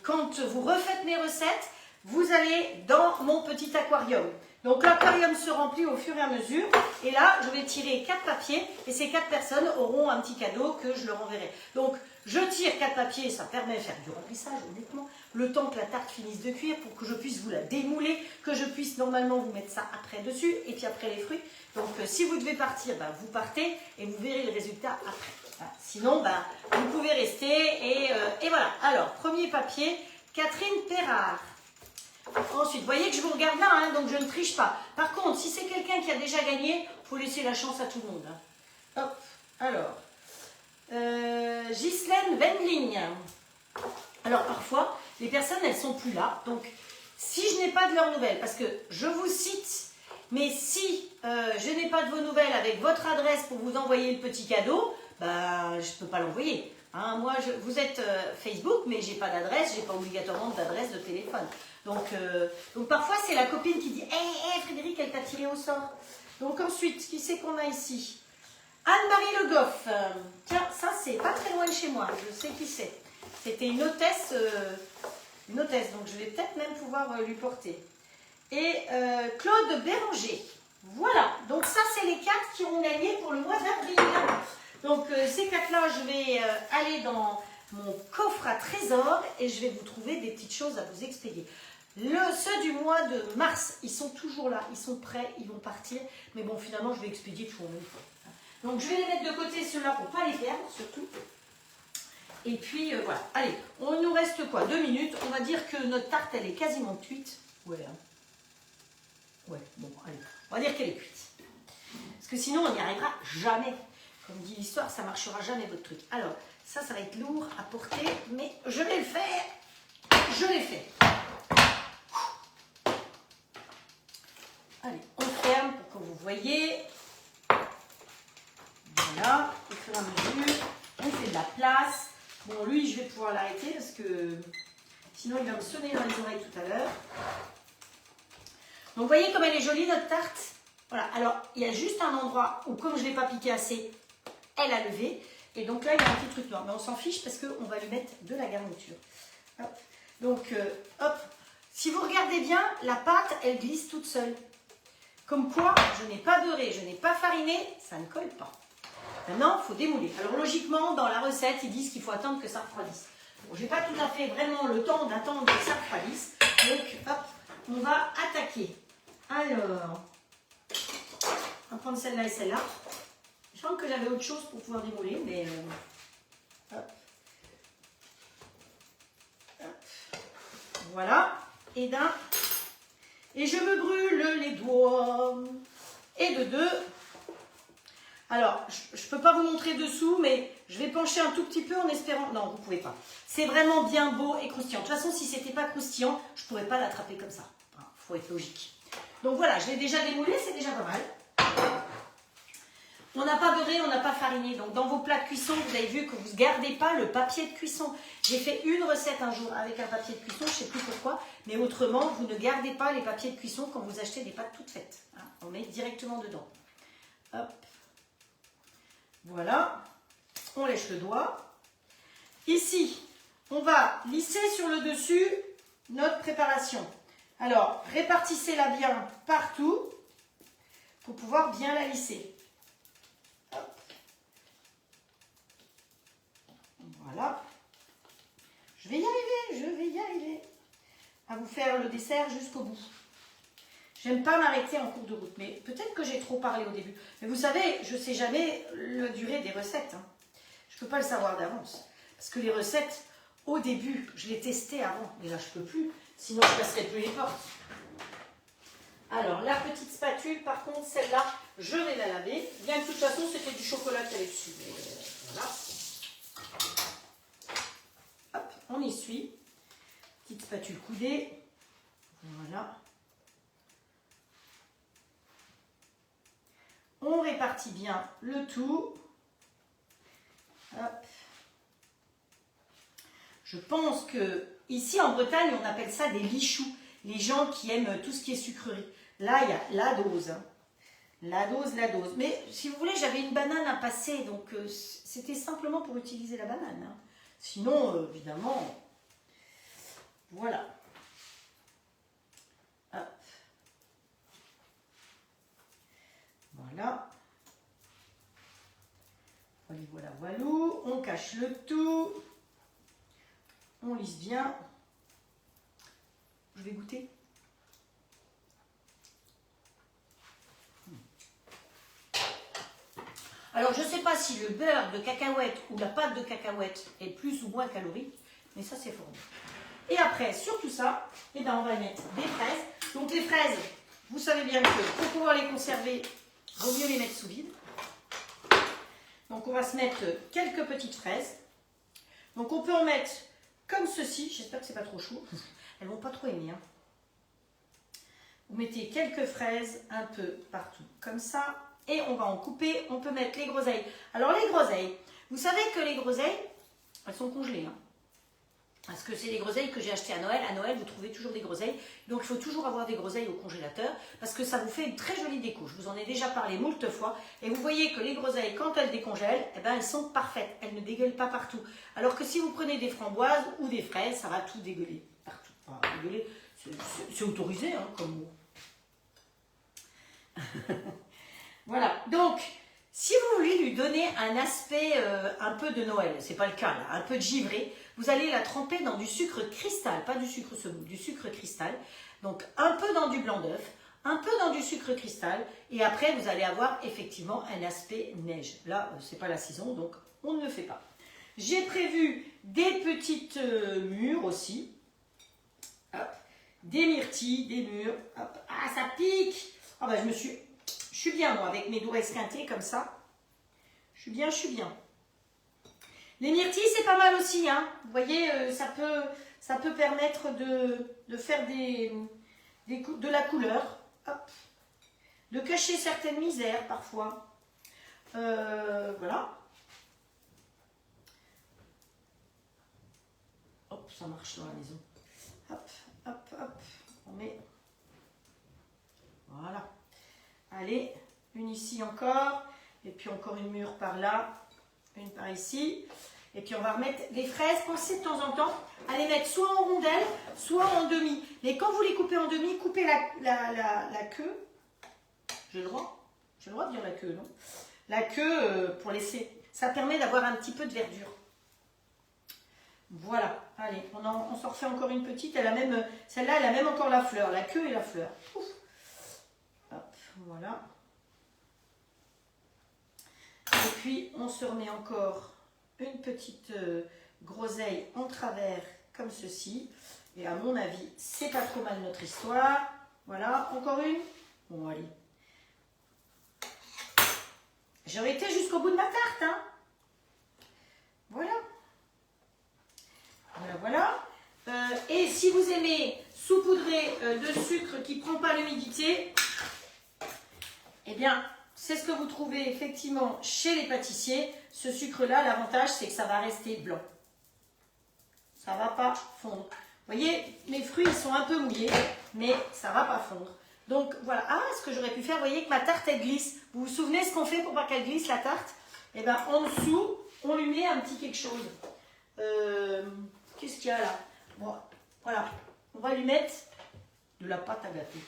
S1: quand vous refaites mes recettes, vous allez dans mon petit aquarium. Donc l'aquarium se remplit au fur et à mesure. Et là, je vais tirer 4 papiers et ces 4 personnes auront un petit cadeau que je leur enverrai. Donc je tire 4 papiers, ça permet de faire du remplissage honnêtement. Le temps que la tarte finisse de cuire pour que je puisse vous la démouler, que je puisse normalement vous mettre ça après dessus et puis après les fruits. Donc si vous devez partir, ben, vous partez et vous verrez le résultat après. Voilà. Sinon, ben, vous pouvez rester et voilà. Alors, premier papier, Catherine Perrard. Ensuite, vous voyez que je vous regarde là, hein, donc je ne triche pas. Par contre, si c'est quelqu'un qui a déjà gagné, il faut laisser la chance à tout le monde. Hein. Hop, alors, Ghislaine Wendling. Alors, parfois, les personnes, elles ne sont plus là. Donc, si je n'ai pas de leurs nouvelles, parce que je vous cite, mais si je n'ai pas de vos nouvelles avec votre adresse pour vous envoyer le petit cadeau, bah, je ne peux pas l'envoyer. Hein, moi, vous êtes Facebook, mais je n'ai pas d'adresse, je n'ai pas obligatoirement d'adresse de téléphone. Donc parfois, c'est la copine qui dit hey, Frédéric, elle t'a tiré au sort. Donc ensuite, qui c'est qu'on a ici? Anne-Marie Le Goff. Tiens, ça, c'est pas très loin de chez moi. Je sais qui c'est. C'était une hôtesse, donc je vais peut-être même pouvoir lui porter. Et Claude Béranger. Voilà. Donc ça, c'est les 4 qui ont gagné pour le mois d'avril. Donc ces 4-là, je vais aller dans mon coffre à trésor et je vais vous trouver des petites choses à vous expédier. Ceux du mois de mars, ils sont toujours là, ils sont prêts, ils vont partir. Mais bon, finalement, je vais expédier tout en même temps. Donc je vais les mettre de côté, ceux-là, pour ne pas les perdre, surtout. Et puis voilà. Allez, il nous reste quoi? 2 minutes. On va dire que notre tarte, elle est quasiment cuite. Ouais, hein. Ouais, bon, allez. On va dire qu'elle est cuite. Parce que sinon, on n'y arrivera jamais. Comme dit l'histoire, ça ne marchera jamais votre truc. Alors, ça va être lourd à porter, mais je vais le faire. Je l'ai fait. Allez, on ferme pour que vous voyez. Voilà, au fur et à mesure, on fait de la place. Bon, lui, je vais pouvoir l'arrêter parce que sinon, il va me sonner dans les oreilles tout à l'heure. Donc, vous voyez comme elle est jolie, notre tarte. Voilà, alors, il y a juste un endroit où, comme je ne l'ai pas piqué assez, elle a levé. Et donc là, il y a un petit truc noir. Mais on s'en fiche parce qu'on va lui mettre de la garniture. Hop. Donc, hop. Si vous regardez bien, la pâte, elle glisse toute seule. Comme quoi, je n'ai pas beurré, je n'ai pas fariné, ça ne colle pas. Maintenant, il faut démouler. Alors logiquement, dans la recette, ils disent qu'il faut attendre que ça refroidisse. Bon, je n'ai pas tout à fait vraiment le temps d'attendre que ça refroidisse. Donc, hop, on va attaquer. Alors, on va prendre celle-là et celle-là. Je pense que j'avais autre chose pour pouvoir démouler, mais... hop. Hop. Voilà. Et d'un. Et je me brûle les doigts. Et de deux. Alors, je ne peux pas vous montrer dessous, mais je vais pencher un tout petit peu en espérant... Non, vous ne pouvez pas. C'est vraiment bien beau et croustillant. De toute façon, si ce n'était pas croustillant, je ne pourrais pas l'attraper comme ça. Il faut être logique. Donc voilà, je l'ai déjà démoulé, c'est déjà pas mal. On n'a pas beurré, on n'a pas fariné. Donc dans vos plats de cuisson, vous avez vu que vous ne gardez pas le papier de cuisson. J'ai fait une recette un jour avec un papier de cuisson, je ne sais plus pourquoi. Mais autrement, vous ne gardez pas les papiers de cuisson quand vous achetez des pâtes toutes faites. Hein, on met directement dedans. Hop. Voilà. On lèche le doigt. Ici, on va lisser sur le dessus notre préparation. Alors, répartissez-la bien partout pour pouvoir bien la lisser. Hop. Voilà. Je vais y arriver. À vous faire le dessert jusqu'au bout. J'aime pas m'arrêter en cours de route, mais peut-être que j'ai trop parlé au début. Mais vous savez, je ne sais jamais la durée des recettes. Hein. Je ne peux pas le savoir d'avance. Parce que les recettes, au début, je les testais avant. Mais là, je ne peux plus. Sinon, je ne passerai plus les portes. Alors, la petite spatule, par contre, celle-là, je vais la laver. Bien que de toute façon, c'était du chocolat qu'il y avait dessus. Mais, voilà. Hop, on essuie. Petite spatule coudée. Voilà. On répartit bien le tout. Hop. Je pense que ici en Bretagne, on appelle ça des lichoux. Les gens qui aiment tout ce qui est sucrerie. Là, il y a la dose. Hein. La dose. Mais si vous voulez, j'avais une banane à passer. Donc, c'était simplement pour utiliser la banane. Hein. Sinon, évidemment, voilà. Hop. Voilà. Voilà. On cache le tout. On lisse bien. Je vais goûter. Alors, je ne sais pas si le beurre de cacahuète ou la pâte de cacahuète est plus ou moins calorique, mais ça, c'est fort bon. Et après, sur tout ça, eh ben, on va mettre des fraises. Donc, les fraises, vous savez bien que pour pouvoir les conserver, il vaut mieux les mettre sous vide. Donc, on va se mettre quelques petites fraises. Donc, on peut en mettre comme ceci. J'espère que ce n'est pas trop chaud. Elles ne vont pas trop aimer. Hein. Vous mettez quelques fraises un peu partout, comme ça. Et on va en couper. On peut mettre les groseilles. Alors, les groseilles, vous savez que les groseilles, elles sont congelées. Hein. Parce que c'est des groseilles que j'ai achetées à Noël. À Noël, vous trouvez toujours des groseilles. Donc, il faut toujours avoir des groseilles au congélateur parce que ça vous fait une très jolie déco. Je vous en ai déjà parlé moult fois. Et vous voyez que les groseilles, quand elles décongèlent, eh ben, elles sont parfaites. Elles ne dégueulent pas partout. Alors que si vous prenez des framboises ou des fraises, ça va tout dégueuler partout. Enfin, dégueuler, c'est autorisé hein, comme mot. Voilà. Donc, si vous voulez lui donner un aspect un peu de Noël, c'est pas le cas là, un peu de givré, vous allez la tremper dans du sucre cristal, pas du sucre semoule, du sucre cristal. Donc un peu dans du blanc d'œuf, un peu dans du sucre cristal, et après vous allez avoir effectivement un aspect neige. Là, c'est pas la saison, donc on ne le fait pas. J'ai prévu des petites mûres aussi. Hop. Des myrtilles, des mûres. Hop. Ah, ça pique! Ah bah je suis bien moi avec mes doigts esquintés comme ça. Je suis bien. Les myrtilles c'est pas mal aussi. Hein. Vous voyez, ça peut permettre de faire de la couleur. Hop. De cacher certaines misères parfois. Voilà. Hop, ça marche dans la maison. Hop. On met. Voilà. Allez, une ici encore, et puis encore une mûre par là, une par ici. Et puis on va remettre les fraises, pensez de temps en temps à les mettre soit en rondelles, soit en demi. Mais quand vous les coupez en demi, coupez la queue. J'ai le droit de dire la queue, non? La queue pour laisser, ça permet d'avoir un petit peu de verdure. Voilà, allez, on s'en refait encore une petite. Celle-là, elle a même encore la fleur, la queue et la fleur. Ouf. Voilà. Et puis, on se remet encore une petite groseille en travers, comme ceci. Et à mon avis, c'est pas trop mal notre histoire. Voilà, encore une. Bon, allez. J'aurais été jusqu'au bout de ma tarte, hein. Voilà. Voilà, voilà. Et si vous aimez saupoudrer de sucre qui ne prend pas l'humidité, eh bien, c'est ce que vous trouvez effectivement chez les pâtissiers. Ce sucre-là, l'avantage, c'est que ça va rester blanc. Ça ne va pas fondre. Vous voyez, mes fruits, ils sont un peu mouillés, mais ça ne va pas fondre. Donc, voilà. Ah, ce que j'aurais pu faire, vous voyez que ma tarte, elle glisse. Vous vous souvenez ce qu'on fait pour pas qu'elle glisse, la tarte? Eh bien, en dessous, on lui met un petit quelque chose. Qu'est-ce qu'il y a là? Bon, voilà. On va lui mettre de la pâte à gâteau.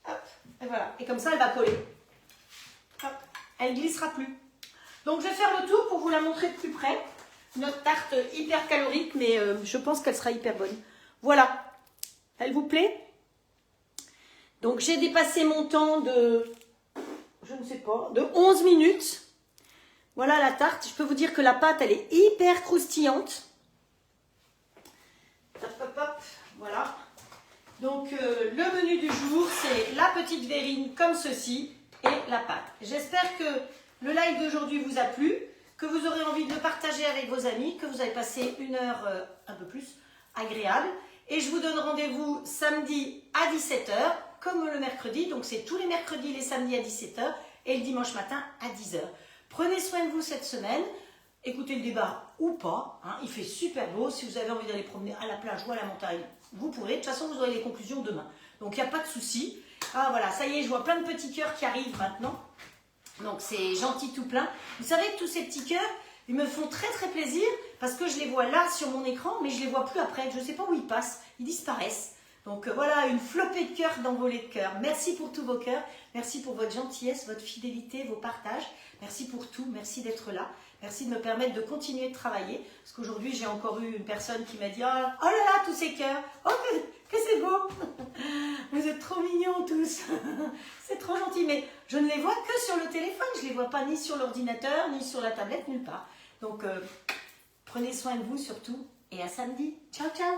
S1: Hop, et voilà. Et comme ça, elle va coller. Hop, elle ne glissera plus. Donc, je vais faire le tour pour vous la montrer de plus près. Notre tarte hyper calorique, mais je pense qu'elle sera hyper bonne. Voilà. Elle vous plaît? Donc, j'ai dépassé mon temps de, je ne sais pas, de 11 minutes. Voilà la tarte. Je peux vous dire que la pâte, elle est hyper croustillante. Hop, hop, hop. Voilà. Donc, le menu du jour, c'est la petite verrine comme ceci et la pâte. J'espère que le live d'aujourd'hui vous a plu, que vous aurez envie de le partager avec vos amis, que vous avez passé une heure un peu plus agréable. Et je vous donne rendez-vous samedi à 17 h, comme le mercredi. Donc, c'est tous les mercredis, les samedis à 17 h et le dimanche matin à 10 h. Prenez soin de vous cette semaine. Écoutez le débat ou pas. Hein, il fait super beau. Si vous avez envie d'aller promener à la plage ou à la montagne, vous pourrez. De toute façon, vous aurez les conclusions demain. Donc, il n'y a pas de souci. Ah, voilà, ça y est, je vois plein de petits cœurs qui arrivent maintenant. Donc, c'est gentil tout plein. Vous savez que tous ces petits cœurs, ils me font très très plaisir parce que je les vois là sur mon écran, mais je ne les vois plus après. Je ne sais pas où ils passent. Ils disparaissent. Donc, voilà, une flopée de cœurs d'envolée de cœurs. Merci pour tous vos cœurs. Merci pour votre gentillesse, votre fidélité, vos partages. Merci pour tout. Merci d'être là. Merci de me permettre de continuer de travailler. Parce qu'aujourd'hui, j'ai encore eu une personne qui m'a dit « Oh là là, tous ces cœurs. Oh, que c'est beau. Vous êtes trop mignons tous. C'est trop gentil. » Mais je ne les vois que sur le téléphone. Je ne les vois pas ni sur l'ordinateur, ni sur la tablette, nulle part. Donc, prenez soin de vous surtout. Et à samedi. Ciao, ciao.